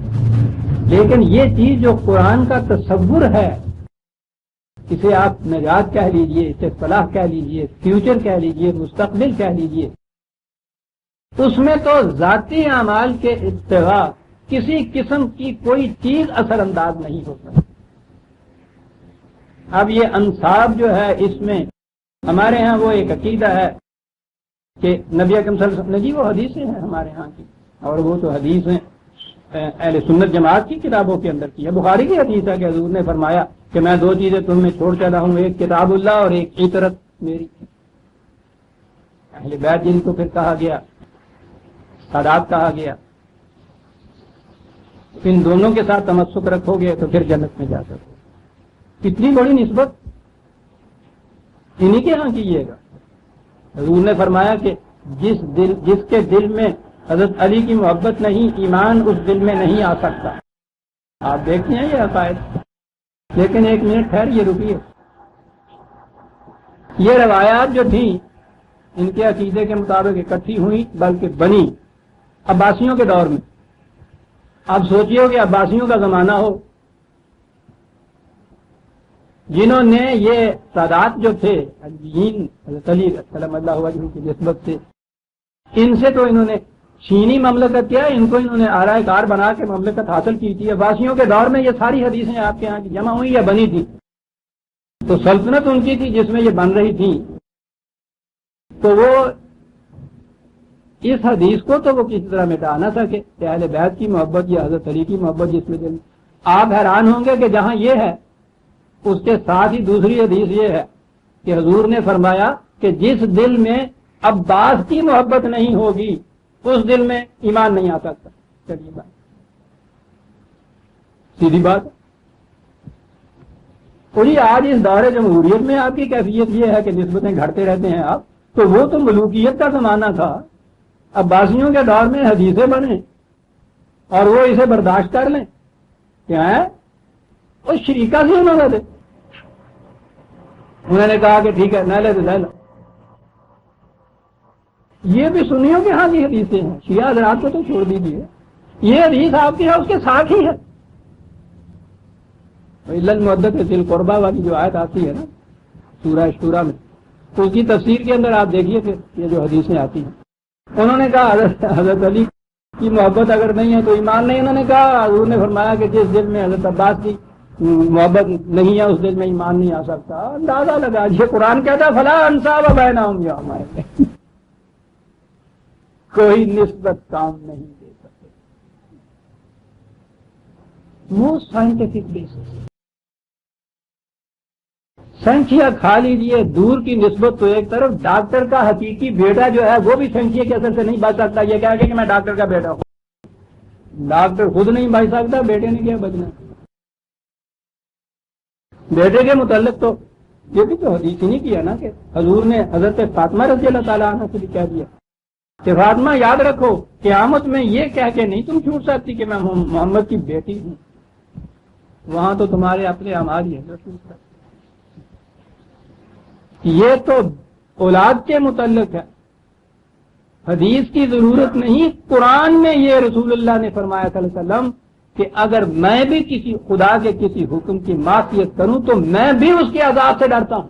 لیکن یہ چیز جو قرآن کا تصور ہے، اسے آپ نجات کہہ لیجئے، اسے فلاح کہہ لیجئے، فیوچر کہہ لیجئے، مستقبل کہہ لیجئے، اس میں تو ذاتی اعمال کے اتباع کسی قسم کی کوئی چیز اثر انداز نہیں ہو سکتی۔ اب یہ انصاب جو ہے، اس میں ہمارے ہاں وہ ایک عقیدہ ہے کہ نبی اکرم صلی اللہ علیہ وسلم، جی وہ حدیثیں ہیں ہمارے ہاں کی، اور وہ تو حدیث ہیں اہل سنت جماعت کی کتابوں کے اندر کی ہے۔ بخاری کی حدیث ہے کہ حضور نے فرمایا کہ میں دو چیزیں تم میں چھوڑ چلا ہوں، ایک کتاب اللہ اور ایک عطرت میری۔ اہل بیت جن کو پھر کہا گیا، سادات کہا گیا، ان دونوں کے ساتھ تمسک رکھو گے تو پھر جنت میں جا سکو۔ کتنی بڑی نسبت انہی کے ہاں کیجیے گا۔ حضور نے فرمایا کہ جس کے دل میں حضرت علی کی محبت نہیں، ایمان اس دل میں نہیں آ سکتا۔ آپ دیکھتے ہیں یہ عقائد، لیکن ایک منٹ ٹھہریے، رکیے۔ یہ روایات جو تھیں ان کے عقیدے کے مطابق اکٹھی ہوئی، بلکہ بنی عباسیوں کے دور میں۔ آپ سوچیے کہ عباسیوں کا زمانہ ہو، جنہوں نے یہ سادات جو تھے حضرت علی سلام اللہ وجہ کی نسبت سے، ان سے تو انہوں نے چینی مملکت کیا، ان کو انہوں نے آرائے کار بنا کے مملکت حاصل کی تھی۔ عباسیوں کے دور میں یہ ساری حدیثیں آپ کے یہاں کی جمع ہوئی یا بنی تھی، تو سلطنت ان کی تھی جس میں یہ بن رہی تھی، تو وہ اس حدیث کو تو وہ کسی طرح مٹا نہ سکے کہ اہل بیت کی محبت یا حضرت علی کی محبت جس میں دل۔ آپ حیران ہوں گے کہ جہاں یہ ہے اس کے ساتھ ہی دوسری حدیث یہ ہے کہ حضور نے فرمایا کہ جس دل میں عباس کی محبت نہیں ہوگی اس دل میں ایمان نہیں آ سکتا۔ چلیے بات سیدھی بات۔ اور یہ آج اس دور جمہوریت میں آپ کی کیفیت یہ ہے کہ نسبتیں گھڑتے رہتے ہیں آپ، تو وہ تو ملوکیت کا زمانہ تھا، عباسیوں کے دور میں حدیثیں بنے اور وہ اسے برداشت کر لیں، کیا ہے وہ شریکہ سے انہوں نے دے، انہوں نے کہا کہ ٹھیک ہے نہ لے تو لے لو۔ یہ بھی سنیوں کے ہاں کی حدیثیں ہیں، شیعہ حضرات کو تو چھوڑ دیجیے، یہ حدیث آپ کے ہاں اس کے ساتھ ہی ہے۔ المودت فی القربہ والی جو آیت آتی ہے نا سورہ شورا میں، تو اس کی تفسیر کے اندر آپ دیکھیے پھر یہ جو حدیثیں آتی ہیں، انہوں نے کہا حضرت علی کی محبت اگر نہیں ہے تو ایمان نہیں۔ انہوں نے کہا، حضور نے فرمایا کہ جس دل میں حضرت عباس کی محبت نہیں ہے اس دل میں ایمان نہیں آ سکتا۔ اندازہ لگا، یہ قرآن کہتا ہے فلا انصاب بینہم یوم القیامہ، کوئی نسبت کام نہیں دے سکتے۔ وہ سائنٹیفک بیسس، سنکھیا کھا لیجیے، دور کی نسبت تو ایک طرف، ڈاکٹر کا حقیقی بیٹا جو ہے وہ بھی سنکھیا کے اثر سے نہیں بچ سکتا۔ یہ کہہ کہ میں ڈاکٹر کا بیٹا ہوں، ڈاکٹر خود نہیں بچ سکتا، بیٹے نے کیا بچنا؟ بیٹے کے متعلق تو یہ بھی تو حدیث ہی نہیں کیا نا کہ حضور نے حضرت فاطمہ رضی اللہ تعالیٰ عنہ سے بھی کہہ دیا کہ فاطمہ یاد رکھو قیامت میں یہ کہہ کے نہیں تم چھوٹ سکتی کہ میں محمد کی بیٹی ہوں، وہاں تو تمہارے اپنے اعمال ہی ہیں۔ یہ تو اولاد کے متعلق ہے، حدیث کی ضرورت نہیں، قرآن میں یہ رسول اللہ نے فرمایا صلی اللہ علیہ وسلم کہ اگر میں بھی کسی خدا کے کسی حکم کی معصیت کروں تو میں بھی اس کے عذاب سے ڈرتا ہوں۔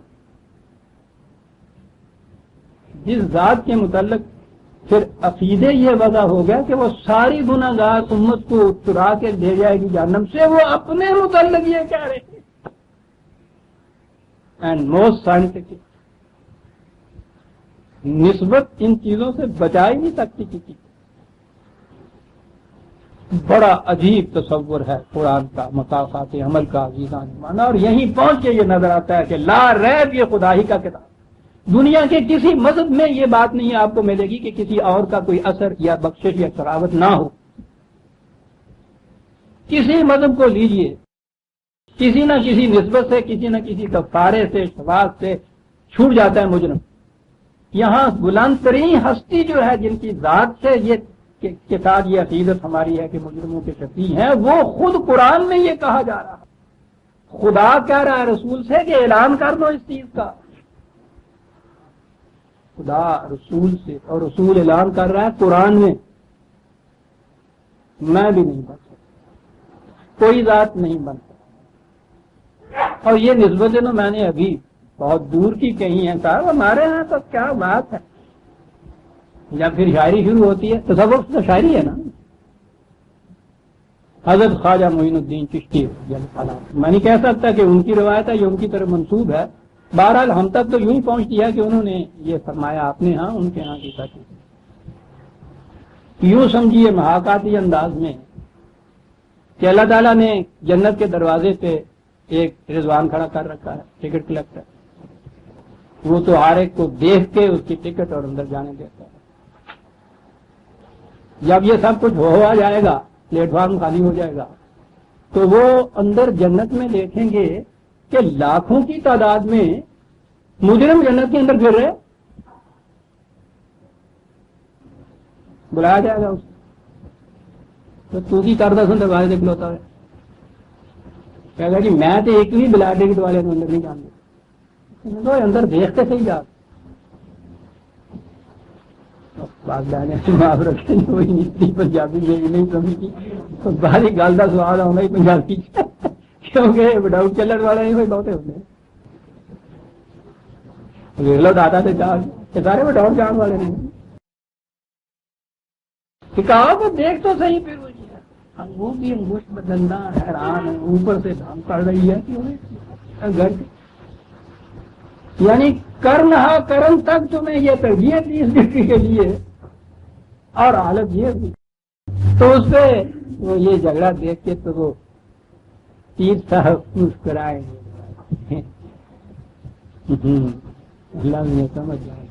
جس ذات کے متعلق پھر عقیدے یہ وضع ہو گیا کہ وہ ساری گناہگار امت کو چرا کے لے جائے گی جہنم سے، وہ اپنے متعلق یہ کہہ رہے ہیں. اینڈ موسٹ سائنٹیفک نسبت ان چیزوں سے بچا ہی نہیں سکتی کسی. بڑا عجیب تصور ہے قرآن کا مقاصد عمل کا عزیزان مانا، اور یہیں پہنچ کے یہ نظر آتا ہے کہ لا ریب یہ خدا ہی کا کتاب. دنیا کے کسی مذہب میں یہ بات نہیں آپ کو ملے گی کہ کسی اور کا کوئی اثر یا بخشش یا شراوت نہ ہو. کسی مذہب کو لیجئے، کسی نہ کسی نسبت سے، کسی نہ کسی کفارے سے، شواذ سے چھوٹ جاتا ہے مجرم. یہاں بلند ترین ہستی جو ہے جن کی ذات سے یہ کے ساتھ یہ عقیدت ہماری ہے کہ مجرموں کے شفیع ہیں، وہ خود قرآن میں یہ کہا جا رہا ہے. خدا کہہ رہا ہے رسول سے کہ اعلان کر دو اس چیز کا. خدا رسول سے، اور رسول اعلان کر رہا ہے قرآن میں. میں بھی نہیں بن سکتا، کوئی ذات نہیں بن سکتا. اور یہ نسبتیں نا میں نے ابھی بہت دور کی کہیں ہیں صاحب، ہمارے ہاں تو کیا بات ہے. جب پھر شاعری شروع ہوتی ہے، تصوف تو شاعری ہے نا. حضرت خواجہ معین الدین چشتی، میں نہیں کہہ سکتا کہ ان کی روایت ہے یہ ان کی طرف منسوب ہے. بہرحال ہم تک تو یوں ہی پہنچتی ہے کہ انہوں نے یہ فرمایا اپنے ہاں، ان کے ہاں کی ساتھ. یوں سمجھیے محاکاتی انداز میں کہ اللہ تعالیٰ نے جنت کے دروازے پہ ایک رضوان کھڑا کر رکھا ہے، ٹکٹ کلیکٹر. وہ تو ہر ایک کو دیکھ کے اس کی ٹکٹ اور اندر جانے دیتا ہے. جب یہ سب کچھ ہو آ جائے گا، پلیٹ فارم خالی ہو جائے گا، تو وہ اندر جنت میں دیکھیں گے کہ لاکھوں کی تعداد میں مجرم جنت کے اندر پھر رہے. بلایا جائے گا اس تو کی کردہ سن دروازے سے کھلوتا ہے، کہے گا جی میں تو ایک بھی بلا ٹکٹ والے کو اندر نہیں جانتے، اندر دیکھتے صحیح جاتے. بات جانے سے معاف رکھیں، وہی اتنی پنجابی میری نہیں سمجھی تو باری گل کا سوال آنا ہی پنجابی کیونکہ وداؤٹ چلن والا نہیں کوئی بہتے ہوتے. دیکھ لو دادا سے چار سارے وداؤٹ جان والے نہیں. کہا تو دیکھ تو صحیح، پھر وہ بھی انگوشت بدلنا حیران ہے، اوپر سے دھام پڑ رہی ہے کہ گھر یعنی کرنا کرن تک تمہیں یہ ترجیح دی اس ڈگری کے لیے، اور حالت یہ ہوئی. تو اس پہ وہ یہ جھگڑا دیکھ کے تو وہ پیر صاحب مسکرائے اللہ نے سمجھ جائے.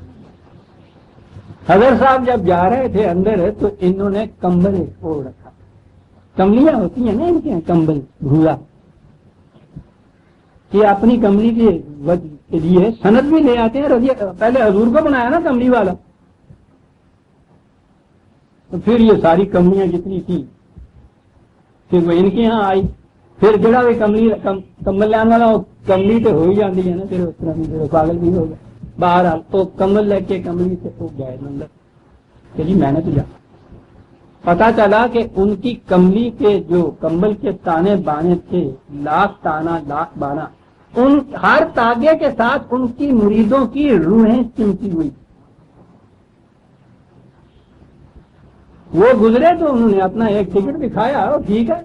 حضرت صاحب جب جا رہے تھے اندر تو انہوں نے کمبل اوڑھ رکھا. کملیاں ہوتی ہیں نا ان کے یہاں، کمبل بھورا، یہ اپنی کملی کے لیے سند بھی لے آتے ہیں. پہلے حضور کو بنایا نا کملی والا، تو پھر یہ ساری کملیاں جتنی تھی پھر وہ ان کے یہاں آئی. پھر جڑا بھی کمبل لین والا وہ کملی تو ہو ہی جاتی ہے نا، پھر اس طرح پاگل بھی ہو گئے. باہر تو کمبل لے کے کملی سے وہ گئے اندر کہ جی میں نے تو جانا. پتا چلا کہ ان کی کملی کے جو کمبل کے تانے بانے تھے، لاکھ تانا لاکھ بانا، ان ہر تاگے کے ساتھ ان کی مریدوں کی روحیں چمکی ہوئی. وہ گزرے تو انہوں نے اپنا ایک ٹکٹ دکھایا، اور ٹھیک ہے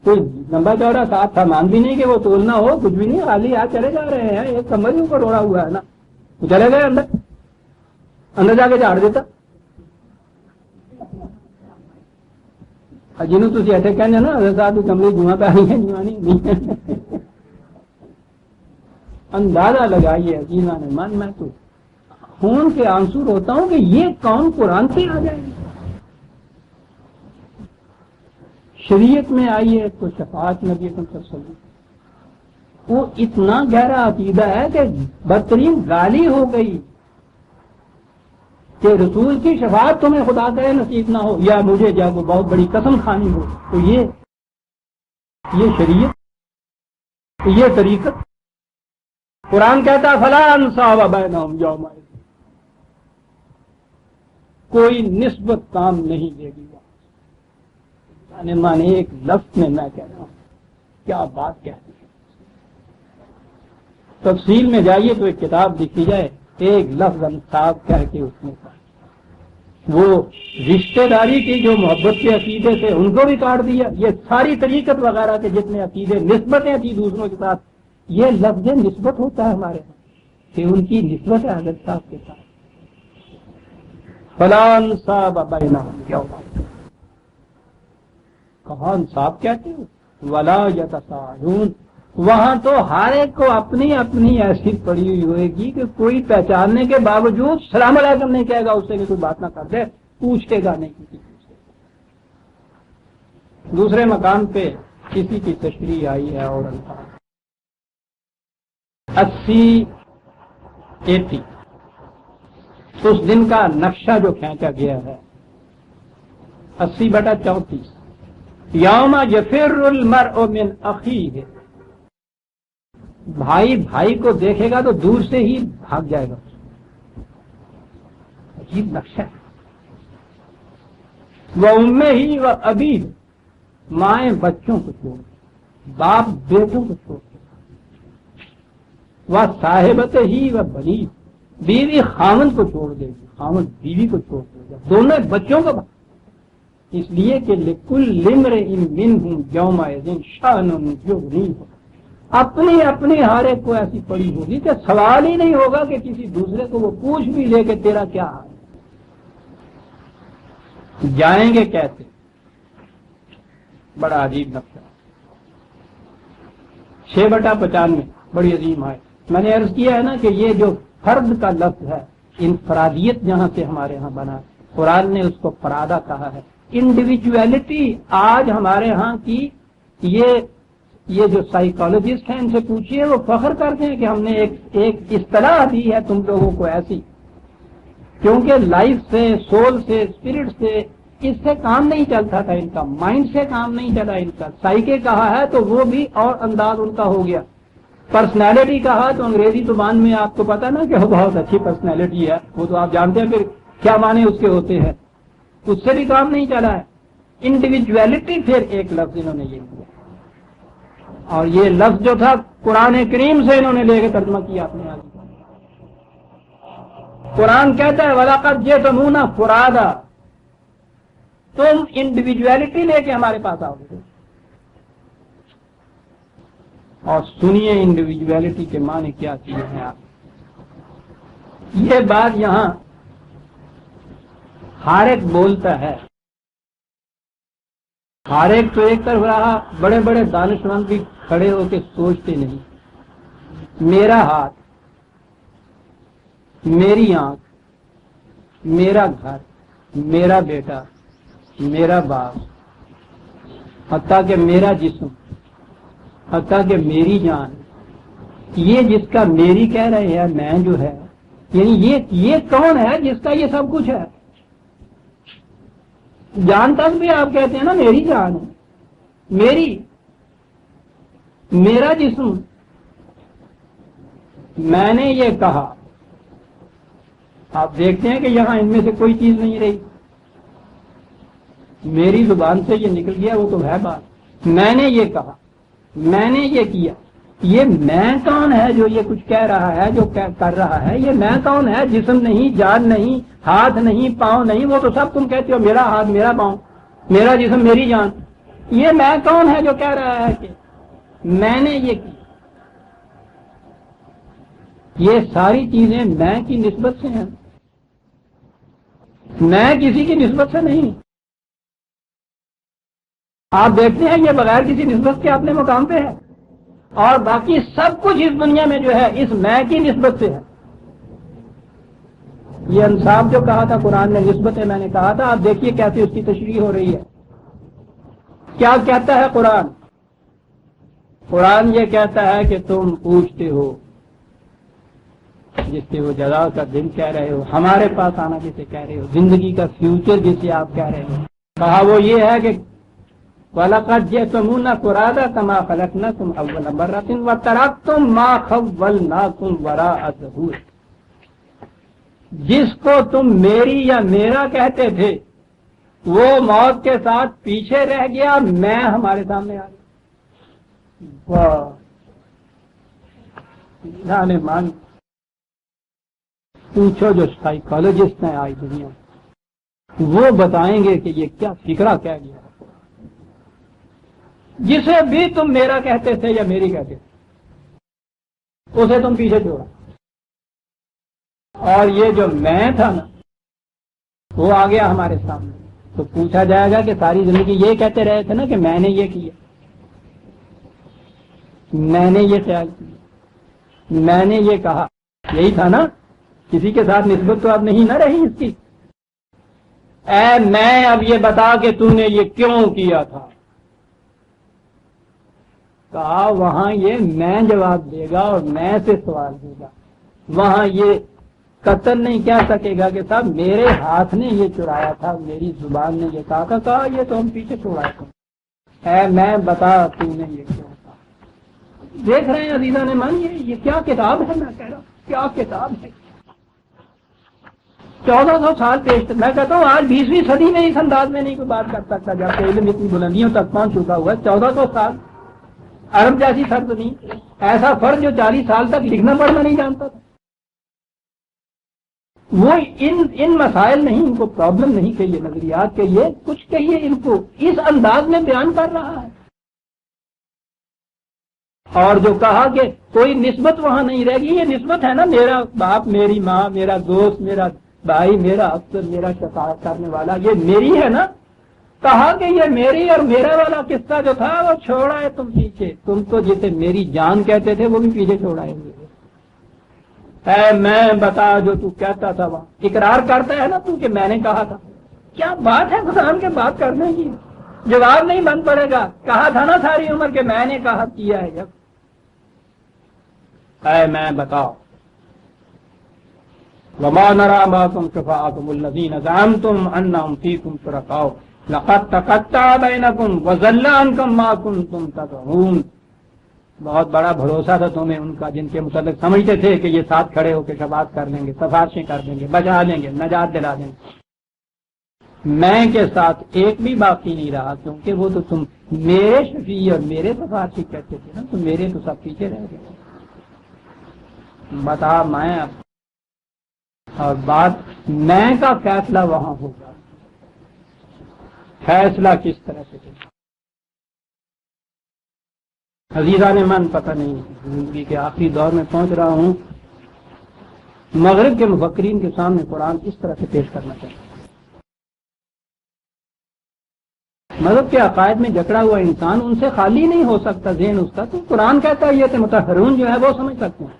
کوئی لمبا چوڑا ساتھ سامان بھی نہیں کہ وہ تولنا ہو، کچھ بھی نہیں، خالی یہاں چلے جا رہے ہیں. ایک کمبل ہی اوپر اوڑا ہوا ہے نا، وہ چلے گئے اندر جا کے جھاڑ دیتا. جنہوں تھی ایسے کہنے نا حضرت صاحب کی کملی جمعہ پہ آئی ہے، جمعہ نہیں. اندازہ لگائیے عزیزان من، میں تو خون کے آنسو روتا ہوں کہ یہ کون قرآن سے آ جائے گی. شریعت میں آئی ہے تو شفاعت نبی صلی اللہ علیہ وسلم، وہ اتنا گہرا عقیدہ ہے کہ بدترین گالی ہو گئی کہ رسول کی شفاعت تمہیں خدا کا نصیب نہ ہو، یا مجھے جب وہ بہت بڑی قسم کھانی ہو. تو یہ شریعت، یہ طریقت. قرآن کہتا فلا انصاب بینہم یومئذ، کوئی نسبت کام نہیں دے گی. مانے ایک لفظ میں کہہ رہا ہوں، کیا بات کہتی ہے. تفصیل میں جائیے تو ایک کتاب لکھی جائے، ایک لفظ انصاب کہہ کے اس میں وہ رشتے داری کی جو محبت کے عقیدے تھے ان کو بھی کاٹ دیا. یہ ساری طریقت وغیرہ کے جتنے عقیدے نسبتیں تھیں دوسروں کے ساتھ، یہ لفظ نسبت ہوتا ہے ہمارے یہاں کہ ان کی نسبت ہے حضرت صاحب کے ساتھ. فلان صاحب بینہم کیا ہوا، کہاں انصاف کہتے ہو، ولا یتساءلون. وہاں تو ہر ایک کو اپنی اپنی ایسی پڑی ہوئی ہوئے گی کہ کوئی پہچاننے کے باوجود سلام علیکم نہیں کہے گا اس سے کہ کوئی بات نہ کر دے، پوچھے گا نہیں کسی سے. دوسرے مقام پہ کسی کی تشریح آئی ہے اور 80 اس دن کا نقشہ جو کھینچا گیا ہے 80/34 یوم یفر المرء من اخیہ. بھائی بھائی کو دیکھے گا تو دور سے ہی بھاگ جائے گا. عجیب نقشہ ہے. وَأُمِّهِ وَأَبِيهِ، مائیں بچوں کو چھوڑ، باپ بیٹوں کو چھوڑ، وَصَاحِبَتِهِ وَبَنِيهِ، بیوی خامن کو چھوڑ دے گی، خامن بیوی کو چھوڑ دے گا، دونوں بچوں کو. اس لیے کہ لِكُلِّ امْرِئٍ مِّنْهُمْ يَوْمَئِذٍ شَأْنٌ يُغْنِيهِ، اپنی اپنی ہر ایک کو ایسی پڑی ہوگی کہ سوال ہی نہیں ہوگا کہ کسی دوسرے کو وہ پوچھ بھی لے کہ تیرا کیا حال ہے. جائیں گے کیسے؟ بڑا عجیب نقشہ. 6/95 بڑی عظیم ہے. میں نے عرض کیا ہے نا کہ یہ جو فرد کا لفظ ہے، انفرادیت جہاں سے ہمارے ہاں بنا، قرآن نے اس کو فرادہ کہا ہے. انڈیویجویلٹی آج ہمارے ہاں کی یہ جو سائیکالوجسٹ ہیں ان سے پوچھئے، وہ فخر کرتے ہیں کہ ہم نے ایک اصطلاح دی ہے تم لوگوں کو ایسی، کیونکہ لائف سے، سول سے، اسپرٹ سے اس سے کام نہیں چلتا تھا، ان کا مائنڈ سے کام نہیں چلا. ان کا سائیکے کہا ہے تو وہ بھی اور انداز ان کا ہو گیا. پرسنالٹی کہا تو انگریزی زبان میں آپ کو پتا نا کہ وہ بہت اچھی پرسنالٹی ہے، وہ تو آپ جانتے ہیں پھر کیا معنی اس کے ہوتے ہیں، اس سے بھی کام نہیں چلا ہے. انڈیویجویلٹی پھر ایک لفظ انہوں نے یہ کیا، اور یہ لفظ جو تھا قرآن کریم سے انہوں نے لے کے ترجمہ کیا اپنے آگے. قرآن کہتا ہے وَلَقَدْ جِئْتُمُونَا فُرَادًا، تم انڈیویجویلٹی لے کے ہمارے پاس آؤ گے. اور سنیے انڈیویجویلٹی کے معنی کیا چیز ہیں آپ. یہ بات یہاں ہر ایک بولتا ہے، ہر ایک تو ایک طرف رہا، بڑے بڑے دانشمند بھی کھڑے ہو کے سوچتے نہیں. میرا ہاتھ، میری آنکھ، میرا گھر، میرا بیٹا، میرا باپ، حتیٰ کہ میرا جسم، حتیٰ کہ میری جان، یہ جس کا میری کہہ رہے ہیں میں جو ہے، یعنی یہ کون ہے جس کا یہ سب کچھ ہے. جان تک بھی آپ کہتے ہیں نا میری جان ہے، میری، میرا جسم. میں نے یہ کہا، آپ دیکھتے ہیں کہ یہاں ان میں سے کوئی چیز نہیں رہی. میری زبان سے یہ نکل گیا وہ تو ہے بات. میں نے یہ کہا، میں نے یہ کیا. یہ میں کون ہے جو یہ کچھ کہہ رہا ہے، جو کر رہا ہے؟ یہ میں کون ہے؟ جسم نہیں، جان نہیں، ہاتھ نہیں، پاؤں نہیں. وہ تو سب تم کہتے ہو میرا ہاتھ، میرا پاؤں، میرا جسم، میری جان. یہ میں کون ہے جو کہہ رہا ہے کہ میں نے یہ کی؟ یہ ساری چیزیں میں کی نسبت سے ہیں، میں کسی کی نسبت سے نہیں. آپ دیکھتے ہیں یہ بغیر کسی نسبت کے اپنے مقام پہ ہے، اور باقی سب کچھ اس دنیا میں جو ہے اس میں کی نسبت سے ہے. یہ انصاف جو کہا تھا قرآن نے، نسبت ہے، میں نے کہا تھا. آپ دیکھیے کیسے اس کی تشریح ہو رہی ہے. کیا کہتا ہے قرآن؟ قرآن یہ کہتا ہے کہ تم پوچھتے ہو جس سے وہ جزا کا دن کہہ رہے ہو، ہمارے پاس آنا جسے کہہ رہے ہو، زندگی کا فیوچر جسے آپ کہہ رہے ہو. کہا وہ یہ ہے کہ وَلَقَدْ جِئْتُمُونَا فُرَادًا كَمَا خَلَقْنَاكُمْ أَوَّلَ مَرَّةٍ وَتَرَكْتُم مَّا خَوَّلْنَاكُمْ وَرَاءَ ظُهُورِكُمْ. جس کو تم میری یا میرا کہتے تھے وہ موت کے ساتھ پیچھے رہ گیا، میں ہمارے سامنے آ گیا. واہ، جانے مان پوچھو جو سائیکالوجسٹ ہیں آج دنیا میں. وہ بتائیں گے کہ یہ کیا فکرہ کہہ گیا، جسے بھی تم میرا کہتے تھے یا میری کہتے تھے اسے تم پیچھے چھوڑا، اور یہ جو میں تھا نا وہ آ گیا ہمارے سامنے، تو پوچھا جائے گا کہ ساری زندگی یہ کہتے رہے تھے نا کہ میں نے یہ کیا، میں نے یہ خیال کیا، میں نے یہ کہا، یہی تھا نا، کسی کے ساتھ نسبت تو اب نہیں نہ رہی اس کی۔ اے میں اب یہ بتا کہ تو نے یہ کیوں کیا تھا، کہا وہاں یہ میں جواب دے گا اور میں سے سوال ہوگا، وہاں یہ قطن نہیں کہہ سکے گا کہ صاحب میرے ہاتھ نے یہ چرایا تھا، میری زبان نے یہ کہا یہ تو ہم پیچھے چھوڑائے تھے، اے میں بتا تو نے یہ کیوں کہا۔ دیکھ رہے ہیں عزیزاں نے مان، یہ کیا کتاب ہے، میں کہہ رہا ہوں کیا کتاب ہے، 1400 سال پیش، میں کہتا ہوں آج 20ویں صدی میں اس انداز میں نہیں کوئی بات کر سکتا جب کہ علم اتنی بلندیوں تک پہنچ چکا ہوا ہے۔ 1400 سال عرب جیسی سرزمین، ایسا فرد جو 40 سال تک لکھنا پڑھنا نہیں جانتا تھا، وہ ان مسائل نہیں، ان کو پرابلم نہیں کہیے، نظریات کہیے، کچھ کہیے، ان کو اس انداز میں بیان کر رہا ہے۔ اور جو کہا کہ کوئی نسبت وہاں نہیں رہے گی، یہ نسبت ہے نا، میرا باپ، میری ماں، میرا دوست، میرا بھائی، میرا افسر، میرا شفاعت کرنے والا، یہ میری ہے نا۔ کہا کہ یہ میری اور میرا والا قصہ جو تھا وہ چھوڑا ہے تم پیچھے، تم تو جسے میری جان کہتے تھے وہ بھی پیچھے چھوڑائیں گے۔ اے میں بتا جو تو کہتا تھا، وہاں اقرار کرتا ہے نا تو کہ میں نے کہا تھا۔ کیا بات ہے خدا کے بات کرنے کی، جواب نہیں بن پڑے گا، کہا تھا نا ساری عمر کہ میں نے کہا کیا ہے۔ جب اے میں بتاؤ، وما نرى معكم شفاعكم الذين زعمتم انهم فيكم شركاء لقد تقطع بينكم وضل عنكم ما كنتم تدعون۔ بہت بڑا بھروسہ تھا تمہیں ان کا، جن کے متعلق سمجھتے تھے کہ یہ ساتھ کھڑے ہو کے شفاعت کر لیں گے، سفارشیں کر دیں گے، بچا لیں گے، نجات دلا دیں گے۔ میں کے ساتھ ایک بھی باقی نہیں رہا، کیونکہ وہ تو تم میرے شفیع اور میرے سفارشی کہتے تھے نا، تو میرے تو سب پیچھے رہ گئے۔ بتا میں اب، اور بات میں کا فیصلہ وہاں ہوگا، فیصلہ کس طرح سے ہوگا۔ عزیزان من، پتہ نہیں زندگی کے آخری دور میں پہنچ رہا ہوں، مغرب کے مفکرین کے سامنے قرآن اس طرح سے پیش کرنا چاہتا ہوں۔ مذہب کے عقائد میں جکڑا ہوا انسان ان سے خالی نہیں ہو سکتا ذہن اس کا، تو قرآن کہتا ہے یہ کہ متحرون جو ہے وہ سمجھ سکتے ہیں،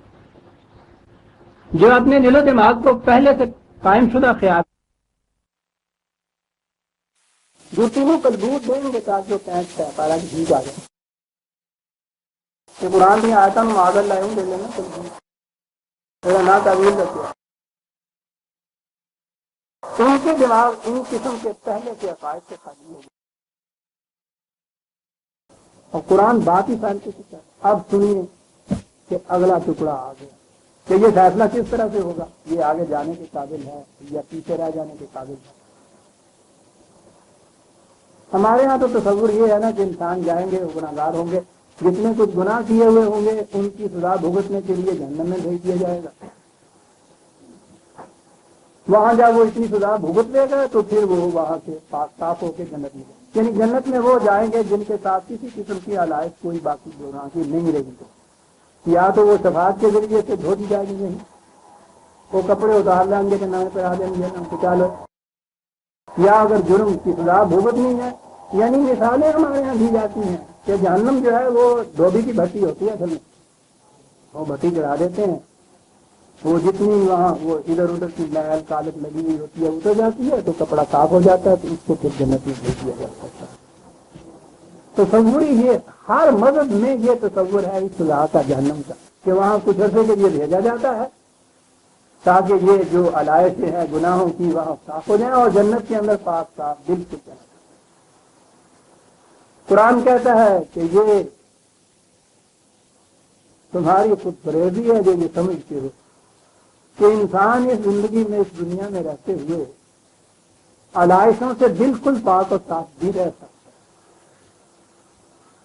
جو اپنے دل و دماغ کو پہلے سے قائم شدہ خیال جو تینوں کلبوت دیں گے تاکہ وہ پینٹ ہے پارا کی جھیج آ جائے۔ کہ قرآن میں آتا ہوں معاذ اللہ ہوں لے لینا میرا نہ تعویل رکھے، ان کے دماغ ان قسم کے پہلے کے عقائد سے خالی ہو گئے، اور قرآن بات ہی فیل کے چکا ہے۔ اب سنیے کہ اگلا ٹکڑا آ گیا کہ یہ فیصلہ کس طرح سے ہوگا، یہ آگے جانے کے قابل ہے یا پیچھے رہ جانے کے قابل ہے۔ ہمارے ہاں تو تصور یہ ہے نا کہ انسان جائیں گے، گناہگار ہوں گے، جتنے کچھ گناہ کیے ہوئے ہوں گے ان کی سزا بھگتنے کے لیے جہنم میں بھیج دیا جائے گا۔ وہاں جب وہ اتنی سزا بھگت لے گا تو پھر وہ وہاں سے پاک صاف ہو کے جنت میں جائیں، یعنی جنت میں وہ جائیں گے جن کے ساتھ کسی قسم کی علائق کوئی باقی گناہ کی نہیں رہی، تو یا تو وہ شفاعت کے ذریعے سے دھو دی جائے گی، نہیں وہ کپڑے اتار لیں گے کہ نئے پہنا دیں گے ہم کو چالو، یا اگر جرم کی سزا بھگتنی ہے، یعنی مثالیں ہمارے یہاں دی جاتی ہیں کہ جہنم جو ہے وہ دھوبی کی بھٹی ہوتی ہے، اصل میں وہ بھٹی چڑھا دیتے ہیں، وہ جتنی وہاں وہ ادھر ادھر کی میل کالک لگی ہوئی ہوتی ہے اتر جاتی ہے، تو کپڑا صاف ہو جاتا ہے، تو اس کو پھر جنت میں بھیج دیا جاتا ہے۔ تصور یہ ہر مذہب میں یہ تصور ہے اس سزا کا، جہنم کا، کہ وہاں کچھ عرصے کے لیے بھیجا جاتا ہے تاکہ یہ جو علائقیں ہیں گناہوں کی وہاں صاف ہو جائیں، اور جنت کے اندر پاک صاف بالکل جائے۔ قرآن کہتا ہے کہ یہ تمہاری خود فریبی ہے جو یہ سمجھتے ہو کہ انسان اس زندگی میں، اس دنیا میں رہتے ہوئے علائشوں سے بالکل پاک اور صاف بھی رہ سکتا ہے،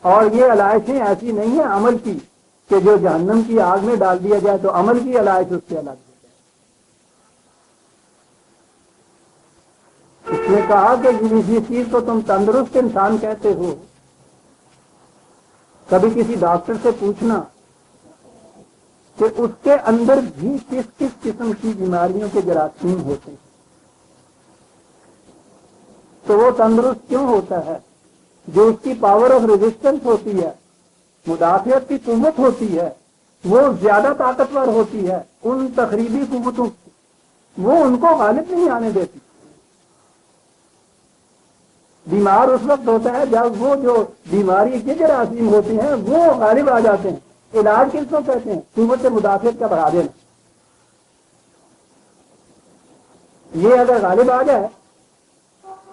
اور یہ علائشیں ایسی نہیں ہیں عمل کی کہ جو جہنم کی آگ میں ڈال دیا جائے تو عمل کی علائش اس سے الگ ہو جائے۔ یہ کہا کہ جس چیز کو تم تندرست انسان کہتے ہو، کبھی کسی ڈاکٹر سے پوچھنا کہ اس کے اندر بھی کس کس قسم کی بیماریوں کے جراثیم ہوتے ہیں، تو وہ تندرست کیوں ہوتا ہے؟ جو اس کی پاور آف ریزسٹنس ہوتی ہے، مدافعت کی قوت ہوتی ہے، وہ زیادہ طاقتور ہوتی ہے ان تخریبی قوتوں کی، وہ ان کو غالب نہیں آنے دیتی۔ بیمار اس وقت ہوتا ہے جب وہ جو بیماری کے جراثیم ہوتے ہیں وہ غالب آ جاتے ہیں۔ علاج کس کو کہتے ہیں؟ قوت مدافعت کا بڑھا دینا۔ یہ اگر غالب آ جائے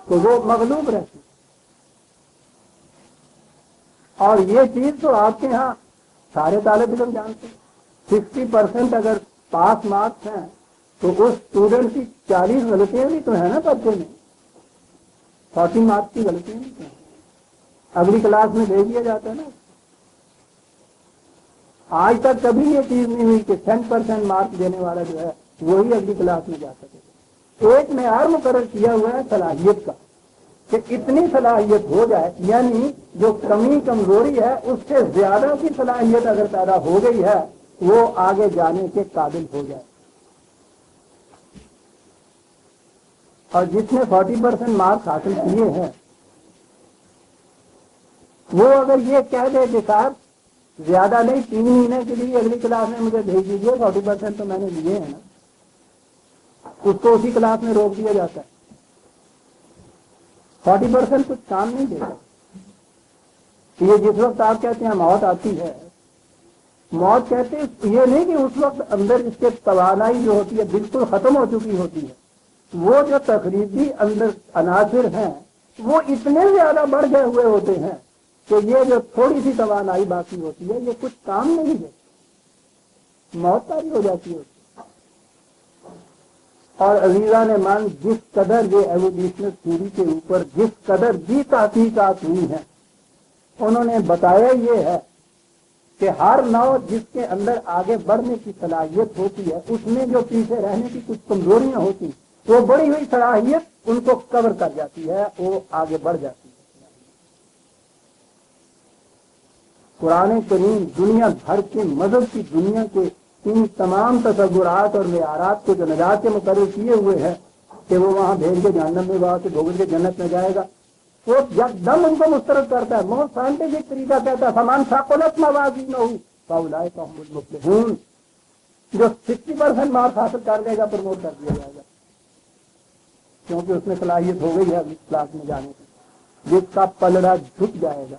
تو وہ مغلوب رہتی، اور یہ چیز تو آپ کے ہاں سارے طالب علم جانتے ہیں۔ 60% اگر پاس مارکس ہیں تو اس اسٹوڈنٹ کی 40 غلطیاں بھی تو ہیں نا پرچے میں، 40 مارکس کی غلطیاں بھی تو ہیں، اگلی کلاس میں بھیج دیا جاتا ہے نا۔ آج تک کبھی یہ چیز نہیں ہوئی کہ 10% مارکس دینے والا جو ہے وہی اگلی کلاس میں جا سکے۔ ایک معیار مقرر کیا ہوا ہے صلاحیت کا، کہ اتنی صلاحیت ہو جائے، یعنی جو کمی کمزوری ہے اس سے زیادہ کی صلاحیت اگر پیدا ہو گئی ہے وہ آگے جانے کے قابل ہو جائے۔ اور جس نے 40% مارکس حاصل کیے ہیں وہ اگر یہ کہہ دے کہ صاحب زیادہ نہیں 3 مہینے کے لیے اگلی کلاس میں مجھے بھیج دیجیے، 40% تو میں نے لیے ہیں نا، اس کو اسی کلاس میں روک دیا جاتا ہے۔ 40% کچھ کام نہیں دے گا۔ یہ جس وقت آپ کہتے ہیں موت آتی ہے، موت کہتے ہیں یہ نہیں کہ اس وقت اندر اس کے توانائی جو ہوتی ہے بالکل ختم ہو چکی ہوتی ہے، وہ جو تقریبی اندر عناصر ہیں وہ اتنے زیادہ بڑھ گئے ہوئے ہوتے ہیں کہ یہ جو تھوڑی سی توانائی باقی ہوتی ہے یہ کچھ کام نہیں دیتی، موت تاری ہو جاتی ہے۔ اور عزیزان مان، جس قدر یہ ایوولوشنل تھیوری کے اوپر جس قدر بھی تحقیقات ہوئی ہیں، انہوں نے بتایا یہ ہے کہ ہر نوع جس کے اندر آگے بڑھنے کی صلاحیت ہوتی ہے اس میں جو پیچھے رہنے کی کچھ کمزوریاں ہوتی ہیں وہ بڑی ہوئی صلاحیت ان کو کور کر جاتی ہے، وہ آگے بڑھ جاتی ہے۔ قرآن کریم دنیا بھر کے مذہب کی دنیا کے ان تمام تصورات اور معیارات کو جو نجات کے مقرر کیے ہوئے ہیں کہ وہ وہاں بھیج کے جہنم میں وہاں سے بھوگل کے جنت میں جائے گا، وہ یک دم ان کو مسترد کرتا ہے۔ بہت سائنٹیفک طریقہ کہتا ہے فمن ثقلت موازینہ فاولئک هم المفلحون، جو 60% مارکس حاصل کر لے گا پروموٹ کر دیا جائے گا، کیونکہ اس میں صلاحیت ہو گئی ہے اگلی کلاس میں جانے کی۔ جس کا پلڑا جھک جائے گا،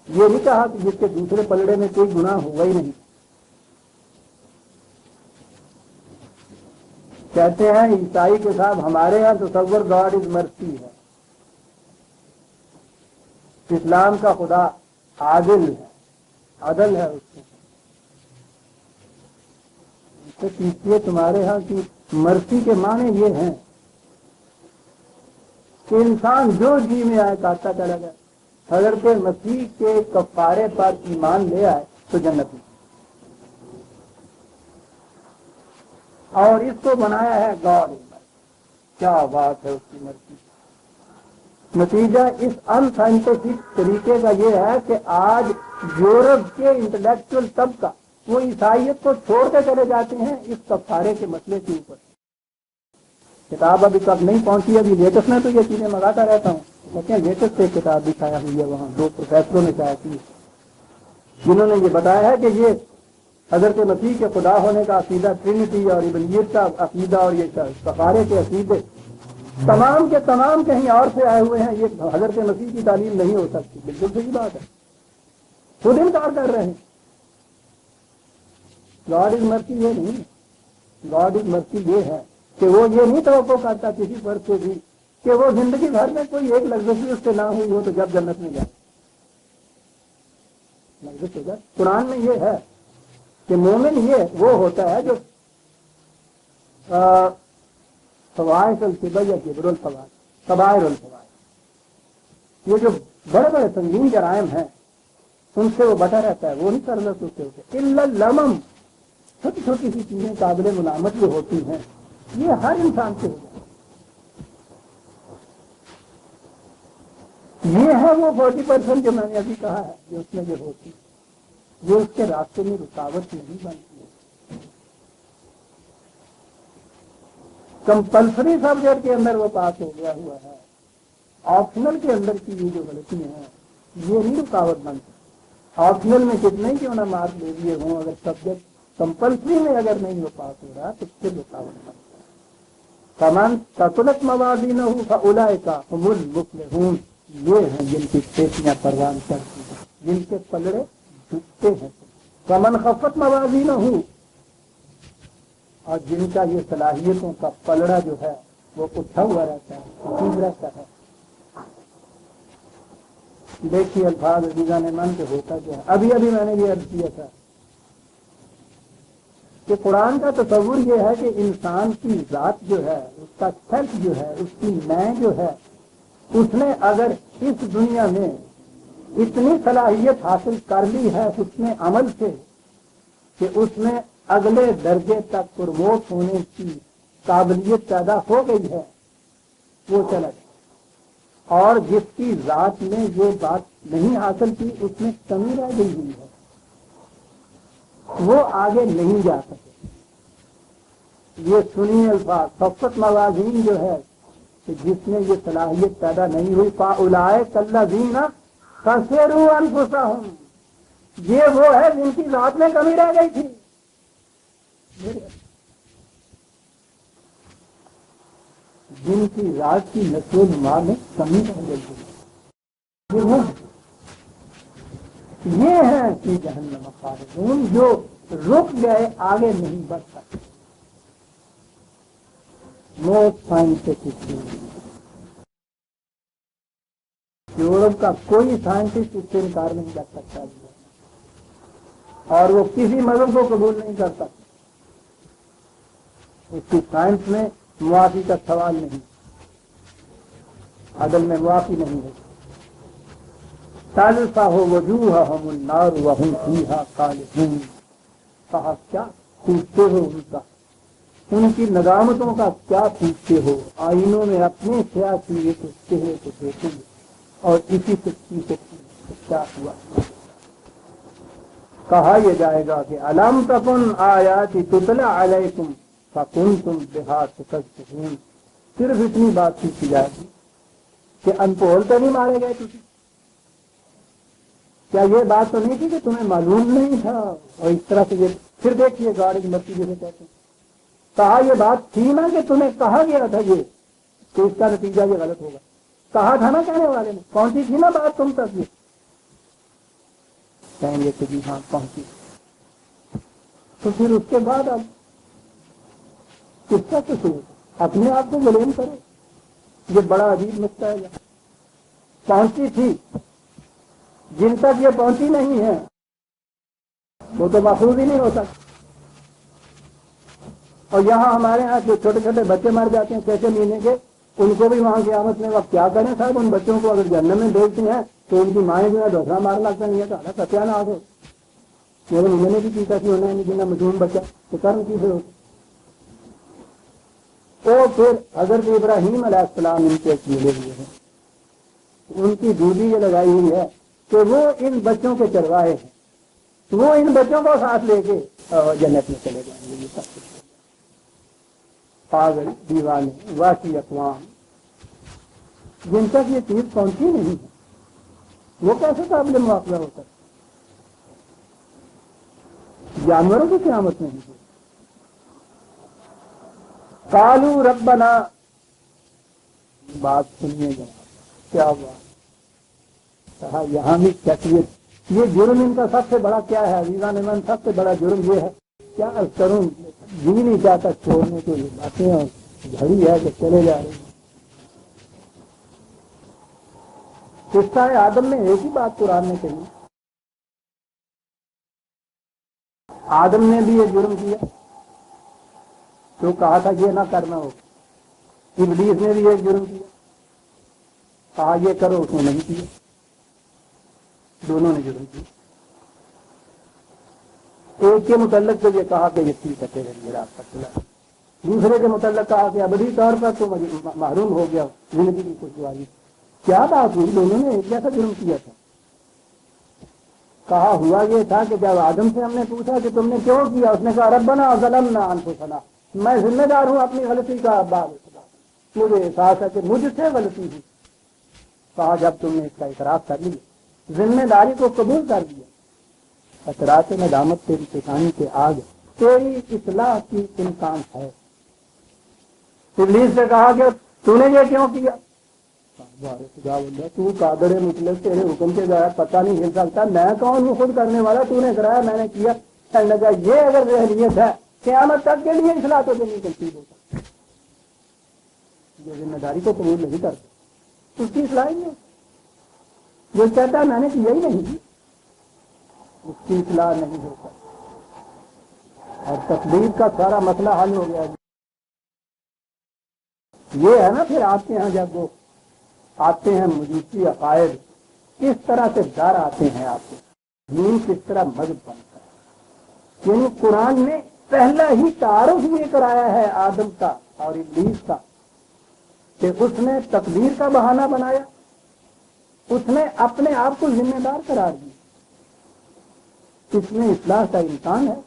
یہ نہیں کہا کہ جس کے دوسرے پلڑے میں کوئی گناہ ہوگا ہی نہیں۔ کہتے ہیں عیسائی کے ساتھ ہمارے یہاں تصور گاڈ از مرسی ہے، اسلام کا خدا عادل ہے، عدل ہے اس سے پیچھے تمہارے ہاں کی مرسی کے معنی یہ ہیں کہ انسان جو جی میں آئے کاٹتا چلا جائے، حضرت مسیح کے کفارے پر ایمان لے آئے تو جنت میں، اور اس کو بنایا ہے گاڈ۔ کیا بات ہے اس کی مرضی۔ نتیجہ اس ان سائنٹیفک طریقے کا یہ ہے کہ آج یورپ کے انٹلیکچوئل طبقہ وہ عیسائیت کو چھوڑ کے چلے جاتے ہیں اس کفارے کے مسئلے کے اوپر۔ کتاب ابھی تک نہیں پہنچی، ابھی لیٹسٹ میں تو یہ چیزیں منگاتا رہتا ہوں، لیکن لیٹسٹ سے کتاب بھی چھایا ہوئی ہے، وہاں 2 پروفیسروں نے چھایا کی جنہوں نے یہ بتایا ہے کہ یہ حضرت مسیح کے خدا ہونے کا عقیدہ، ٹرینٹی اور ابنیت کا عقیدہ اور یہ کفارے کے عقیدے تمام کے تمام کہیں اور سے آئے ہوئے ہیں، یہ حضرت مسیح کی تعلیم نہیں ہو سکتی۔ بالکل صحیح بات ہے، خود انکار کر رہے ہیں۔ گاڈ از مرسی یہ نہیں، گاڈ از مرسی یہ ہے کہ وہ یہ نہیں توقع کرتا کسی فرد سے بھی کہ وہ زندگی بھر میں کوئی ایک لفظ اس سے نہ ہوئی ہو تو جب جنت میں جائے لفظ ہو جائے۔ قرآن میں یہ ہے کہ مومن یہ وہ ہوتا ہے جو فواحش الکبر یا کبر الفواحش، کبائر الفواحش، یہ جو بڑے بڑے سنگین جرائم ہیں ان سے وہ بٹا رہتا ہے، وہ نہیں کرنا سوچتے ہوتے۔ الا اللمم، چھوٹی چھوٹی سی چیزیں قابل ملامت جو ہوتی ہیں یہ ہر انسان سے ہو جائے۔ یہ ہے وہ 40% جو میں نے ابھی کہا ہے، جو اس میں جو ہوتی ہے، جو اس کے راستے میں رکاوٹ نہیں بنتی ہے۔ کمپلسری سبجیکٹ کے اندر وہ پاس ہو گیا ہوا ہے، آپشنل کے اندر کی یہ جو غلطی ہیں یہ نہیں رکاوٹ بنتی۔ آپشنل میں کتنے کیوں نہ مارک لے لیے ہوں، اگر سبجیکٹ کمپلسری میں اگر نہیں وہ پاس ہو رہا تو پھر رکاوٹ بنتی ہے۔ کمان ثقلت موازینہ فاولئک هم المفلحون، یہ ہیں جن کی کھیتیاں پروان چڑھتی ہیں، جن کے پلڑے جھکتے ہیں۔ کمن خفت موازینہ، اور جن کا یہ صلاحیتوں کا پلڑا جو ہے وہ اٹھا ہوا رہتا ہے، ٹوٹ رہتا ہے۔ دیکھیے الفاظ عزیزان من کے ہوتا کیا ہے۔ ابھی میں نے یہ عرض کیا تھا کہ قرآن کا تصور یہ ہے کہ انسان کی ذات جو ہے، اس کا سیلف جو ہے، اس کی میں جو ہے، اس نے اگر اس دنیا میں اتنی صلاحیت حاصل کر لی ہے اس نے عمل سے کہ اس میں اگلے درجے تک پروموٹ ہونے کی قابلیت پیدا ہو گئی ہے، وہ چلا جائے۔ اور جس کی ذات میں یہ بات نہیں حاصل کی، اس میں کمی رہ گئی ہوئی ہے، وہ آگے نہیں جا سکے۔ یہ سنی الفاظ صفت موازین جو ہے کہ جس میں یہ صلاحیت پیدا نہیں ہوئی، فاولئک الذین خسروا انفسہم، یہ وہ ہے جن کی ذات میں کمی رہ گئی تھی، جن کی ذات کی نشو و نما میں کمی رہ گئی تھی۔ یہ ہیں کہ جہنم خالدون، جو رک گئے، آگے نہیں بڑھ سکتے۔ موسٹ سائنٹسٹ یورپ کا کوئی سائنٹسٹ اس سے انکار نہیں کر سکتا، اور وہ کسی مذہب کو قبول نہیں کرتا۔ اس کی سائنس میں معافی کا سوال نہیں، عدل میں معافی نہیں ہے۔ تلفح وجوہہم النار وہم فیہا خالدون، کہا کیا پوچھتے ہو ان کی ندامتوں کا، کیا پوچھتے ہو؟ آئینوں میں اپنے سیاہ چہرے کو دیکھیں گے اور اسی سے کیا ہوا؟ کہا یہ جائے گا کہ الم تکن آیاتی تتلی علیکم فکنتم بہا تکذبون، صرف اتنی بات پوچھی جائے گی کہ انپول تو نہیں مارے گئے تجھے؟ کیا یہ بات تو نہیں تھی کہ تمہیں معلوم نہیں تھا؟ اور اس طرح سے یہ پھر دیکھیے گاڑی کی متی جسے کہتے ہیں، کہا یہ بات تھی نا کہ تمہیں کہا گیا تھا یہ کہ اس کا نتیجہ یہ غلط ہوگا، کہا تھا نا کہنے والے نے، پہنچی تھی نا بات تم تک؟ یہ کہیں گے کہ جی ہاں پہنچی، تو پھر اس کے بعد اب کس کا قصور؟ اپنے آپ کو بلیم کرو، یہ بڑا عجیب نقطہ ہے۔ پہنچی تھی، جن تک یہ پہنچی نہیں ہے وہ تو محفوظ ہی نہیں ہوتا۔ اور یہاں ہمارے ہاں جو چھوٹے چھوٹے بچے مر جاتے ہیں 6 مہینے کے، ان کو بھی وہاں قیامت میں وقت کیا کریں صاحب؟ ان بچوں کو اگر جہنم میں بھیجتی ہیں تو ان کی مائیں جو ہے دوسرا مار لگتا نہیں ہے، تو اللہ ستیا نہ آگے میرے میں نے بھی پیتا کہ انہیں نہیں جنا مجھوم بچہ تو کرم کی پھر تو پھر حضرت ابراہیم علیہ السلام ان کے ملے ہوئے ہیں، ان کی ڈیوٹی یہ لگائی ہوئی ہے کہ وہ ان بچوں کے چرواہے ہیں، وہ ان بچوں کو ساتھ لے کے جنت میں چلے جائیں گے۔ یہ سب کچھ پاگل دیوانے واقعی اقوام جن تک یہ چیز پہنچی نہیں ہے وہ کیسے قابل مواخذہ ہو سکتا؟ جانوروں کی قیامت نہیں ہے۔ قالوا ربنا، بات سنیے گا کیا ہوا؟ کہا یہاں بھی کیفیت، یہ جرم ان کا سب سے بڑا کیا ہے عزیزان من؟ سب سے بڑا جرم یہ ہے، کیا کروں جی نہیں چاہتا چھوڑنے کو، یہ باتیں اور گھڑی ہے کہ چلے جا رہی ہیں۔ قصہ آدم میں ایک ہی بات قرآن نے کہی، آدم نے بھی یہ جرم کیا تو کہا تھا یہ نہ کرنا ہو، ابلیس نے بھی ایک جرم کیا، کہا یہ کرو، اس نے نہیں کیا، دونوں نے جرم کیا۔ ایک کے متعلق تو یہ کہا کہ یہ ٹھیک ہے تیرے لیے راستہ کھلا، دوسرے کے متعلق کہا کہ ابدی طور پر تو محروم ہو گیا زندگی کی خوشحالی۔ کیا بات ہوئی؟ دونوں نے ایک جیسا جرم کیا تھا۔ کہا ہوا یہ تھا کہ جب آدم سے ہم نے پوچھا کہ تم نے کیوں کیا، اس نے کہا ربنا ظلمنا انفسنا، میں ذمہ دار ہوں اپنی غلطی کا، مجھے احساس ہے کہ مجھ سے غلطی ہوئی۔ کہا جب تم نے اس کا اعتراف کر لیا، ذمہ داری کو قبول کر لیا، اثرات ندامت تیری پیشانی کے آگ، تیری اصلاح کی امکان ہے۔ ابلیس سے کہا کہ تو نے یہ کیوں کیا؟ تو قادر مطلق، تیرے حکم کے بغیر پتہ نہیں ہل سکتا، میں کون ہوں خود کرنے والا، تو نے کرایا میں نے کیا۔ کہنے لگا یہ اگر ذہنیت ہے قیامت تک کے لیے اصلاح تو نہیں تنقید ہوتا، جو ذمہ داری کو قبول نہیں کرتا اس کی اصلاح ہی نہیں، جو کہتا ہے میں نے کیا ہی نہیں اس کی اصلاح نہیں ہوتا، اور تقدیر کا سارا مسئلہ حل ہو گیا۔ یہ ہے نا پھر آپ کے یہاں جب وہ آتے ہیں مجوسی عقائد، کس طرح سے ڈر آتے ہیں آپ کو، دین کس طرح مذہب بنتا ہے۔ یعنی قرآن نے پہلا ہی تعارف یہ کرایا ہے آدم کا اور ابلیس کا کہ اس نے تقدیر کا بہانہ بنایا، اس نے اپنے آپ کو ذمہ دار قرار دیا، اس میں اصلاح کا امکان ہے،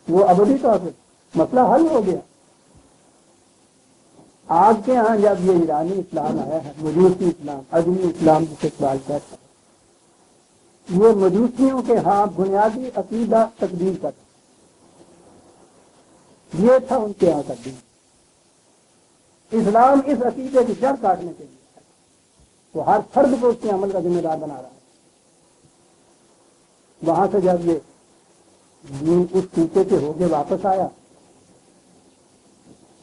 وہ ابدی طور پہ مسئلہ حل ہو گیا۔ آج کے ہاں جب یہ ایرانی اسلام آیا ہے، مجوسی اسلام، عجمی اسلام جسے سوال کہتا ہے، یہ مجوسیوں کے ہاں بنیادی عقیدہ تقدیر کا تھا، یہ تھا ان کے یہاں تقدیر۔ اسلام اس عقیدے کی جڑ کاٹنے کے لیے وہ ہر فرد کو اس کے عمل کا ذمہ دار بنا رہا ہے۔ وہاں سے جب یہ دین اس ٹیچے سے ہو کے واپس آیا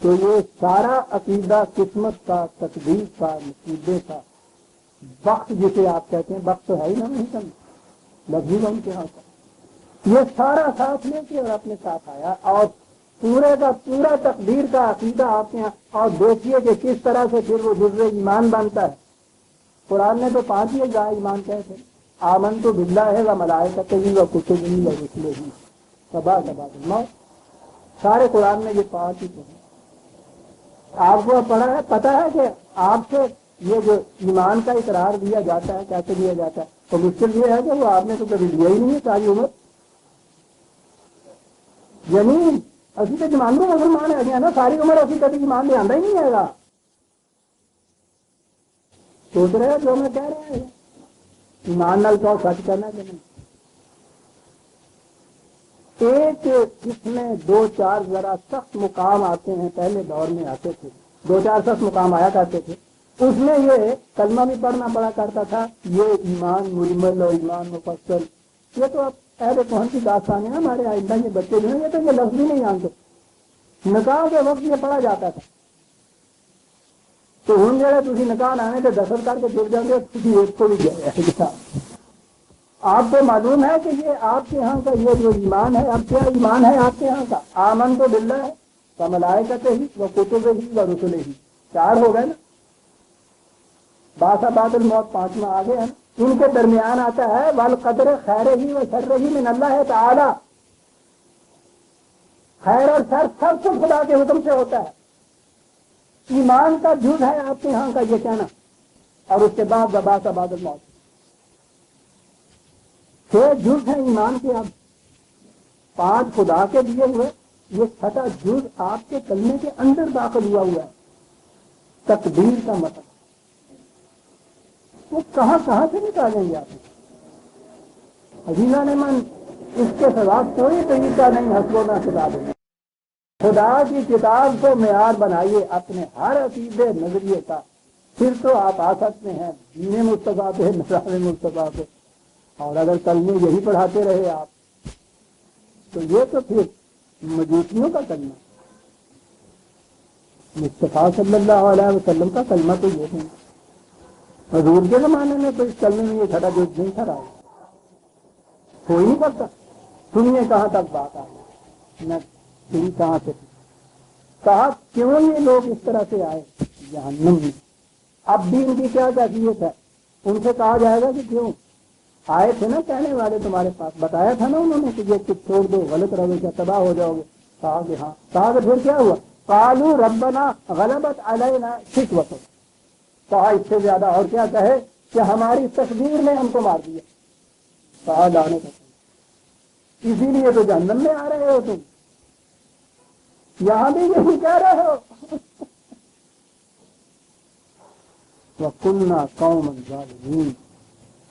تو یہ سارا عقیدہ قسمت کا، تقدیر کا، نصیبے کا، وقت جسے آپ کہتے ہیں، وقت تو ہے ہی نا، نہیں سمجھ لفظی ان کے یہاں کا، یہ سارا ساتھ لے کے اور اپنے ساتھ آیا، اور پورے کا پورا تقدیر کا عقیدہ آپ کے یہاں۔ اور دیکھیے کہ کس طرح سے پھر وہ جزء ایمان بنتا ہے۔ قرآن نے تو 5 ہی اجزاء ایمان کہے تھے، آمنت باللہ و ملائکتہ و کتبہ و رسلہ سبا الموت، سارے قرآن میں یہ 5 ہی کہے۔ آپ کو پڑھا ہے، پتا ہے کہ آپ سے یہ جو ایمان کا اقرار دیا جاتا ہے کیسے دیا جاتا ہے؟ تو مشکل یہ ہے کہ وہ آپ نے تو کبھی دیا ہی نہیں ہے ساری عمر، یعنی اسی تو جمان میں مسلمان ہے نا، ساری عمر اسی کبھی ایمان لے آنا ہی نہیں آئے گا۔ سوچ رہے ہیں جو میں کہہ رہے ہیں، ایمان نال کو سچ کرنا کہ نہیں۔ ایک اس میں 2-4 ذرا سخت مقام آتے ہیں، پہلے دور میں آتے تھے، 2-4 سخت مقام آیا کرتے تھے، اس میں یہ کلمہ بھی پڑھنا پڑا کرتا تھا، یہ ایمان مجمل اور ایمان مفصل، یہ تو اب اہل کون کی داستان ہے، ہمارے آئندہ یہ بچے جو ہیں یہ تو یہ لفظ بھی نہیں جانتے، نکاح کے وقت یہ پڑھا جاتا تھا۔ تو ہوں جڑے تھی نکاح آنے کے دخل کر کے جڑ جائیں گے، کسی ایک کو بھی گیا۔ آپ کو معلوم ہے کہ یہ آپ کے یہاں کا یہ جو ایمان ہے، اب کیا ایمان ہے آپ کے یہاں کا؟ آمنت باللہ ہے، و ملائکتہ ہی و کتبہ ہی و رسلہ ہی، 4 ہو گئے نا۔ بعد الموت 5واں آگے ہے نا، ان کے درمیان آتا ہے والقدر خیرہ و شرہ من اللہ تعالی، خیر اور شر سب کچھ خدا کے حکم سے ہوتا ہے۔ ایمان کا جز ہے آپ کے یہاں کا یہ کہنا، اور اس کے بعد بعد الموت 6 جز ہیں ایمان کے، اب 5 خدا کے دیے ہوئے، یہ 6واں جز آپ کے کلمے کے اندر داخل ہوا ہے، تقدیر کا مطلب۔ وہ کہاں سے نکالیں گے آپ؟ عزیزان من، اس کے سوا کوئی طریقہ نہیں حسبنا خدا دینا۔ خدا کی کتاب کو معیار بنائیے اپنے ہر عقیدے نظریے کا، پھر تو آپ آ سکتے ہیں دین مصطفیٰ پہ، نظام مصطفیٰ پہ۔ اور اگر کلمے یہی پڑھاتے رہے آپ تو یہ تو پھر مجوسیوں کا کلمہ، مصطفیٰ صلی اللہ علیہ وسلم کا کلمہ تو یہ نہیں۔ حضور کے زمانے میں تو اس کلمے میں یہ 6واں جز نہیں تھا، ہو ہی نہیں سکتا۔ سنیے کہاں تک بات آئی، میں کہاں سے کہا کیوں یہ لوگ اس طرح سے آئے جہنم میں۔ اب بھی ان کی کیا کیفیت ہے؟ ان سے کہا جائے گا کہ کیوں آئے تھے نا کہنے والے تمہارے پاس، بتایا تھا نا انہوں نے کہ یہ کچھ چھوڑ دو، غلط رہو کیا تباہ ہو جاؤ گے؟ کہا کہ ہاں۔ کہا کہ پھر کیا ہوا؟ قالوا ربنا غلبت علینا شقوتنا، کہا اس سے زیادہ اور کیا کہے کہ ہماری تقدیر نے ہم کو مار دیا. کہا لانے کا اسی لیے تو جہنم میں آ رہے ہو تم, یہاں بھی یہی کہہ رہے ہو. وَكُنَّا قَوْمًا ظَالِمِينَ,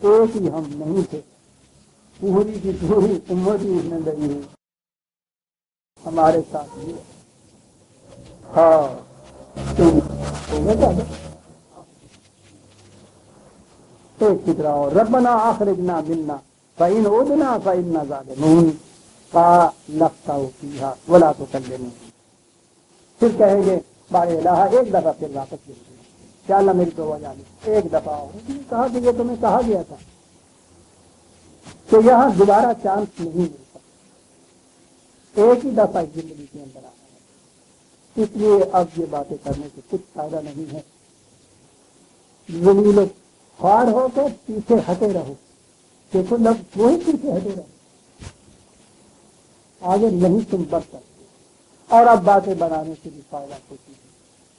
ایک ہی ہم نہیں تھے, پوری کی پوری امت ہی اس میں لگی ہوئی ہمارے ساتھ بھی. ہاں ایک فکرہ اور ربنا اخرجنا منا فإن عدنا فإنا ظالمون قال نخسأ فيها ولا تكلمون. پھر کہیں گے بار الہ, ایک دفعہ پھر واپس لے لیں کیا اللہ میری توبہ جانی, ایک دفعہ اور کہا کہ یہ تمہیں کہا گیا تھا کہ یہاں دوبارہ چانس نہیں مل سکتا, ایک ہی دفعہ زندگی کے اندر آنا ہے. اس لیے اب یہ باتیں کرنے سے کچھ فائدہ نہیں ہے. ذلیل خوار ہو کے پیچھے ہٹے رہو, دیکھو لفظ وہی پیچھے ہٹے رہو, آگے نہیں تم بڑھ سکتے. اور اب باتیں بنانے سے بھی فائدہ ہوتی ہے.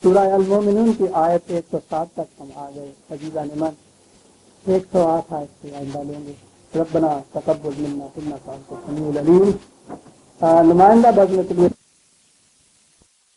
سورہ المومنون کی آیت 107 تک ہم آ گئے. عزیزان من 108 آیت سے آئندہ لیں گے. ربنا تقبل منا انک انت السمیع العلیم. نمائندہ بزم کے لیے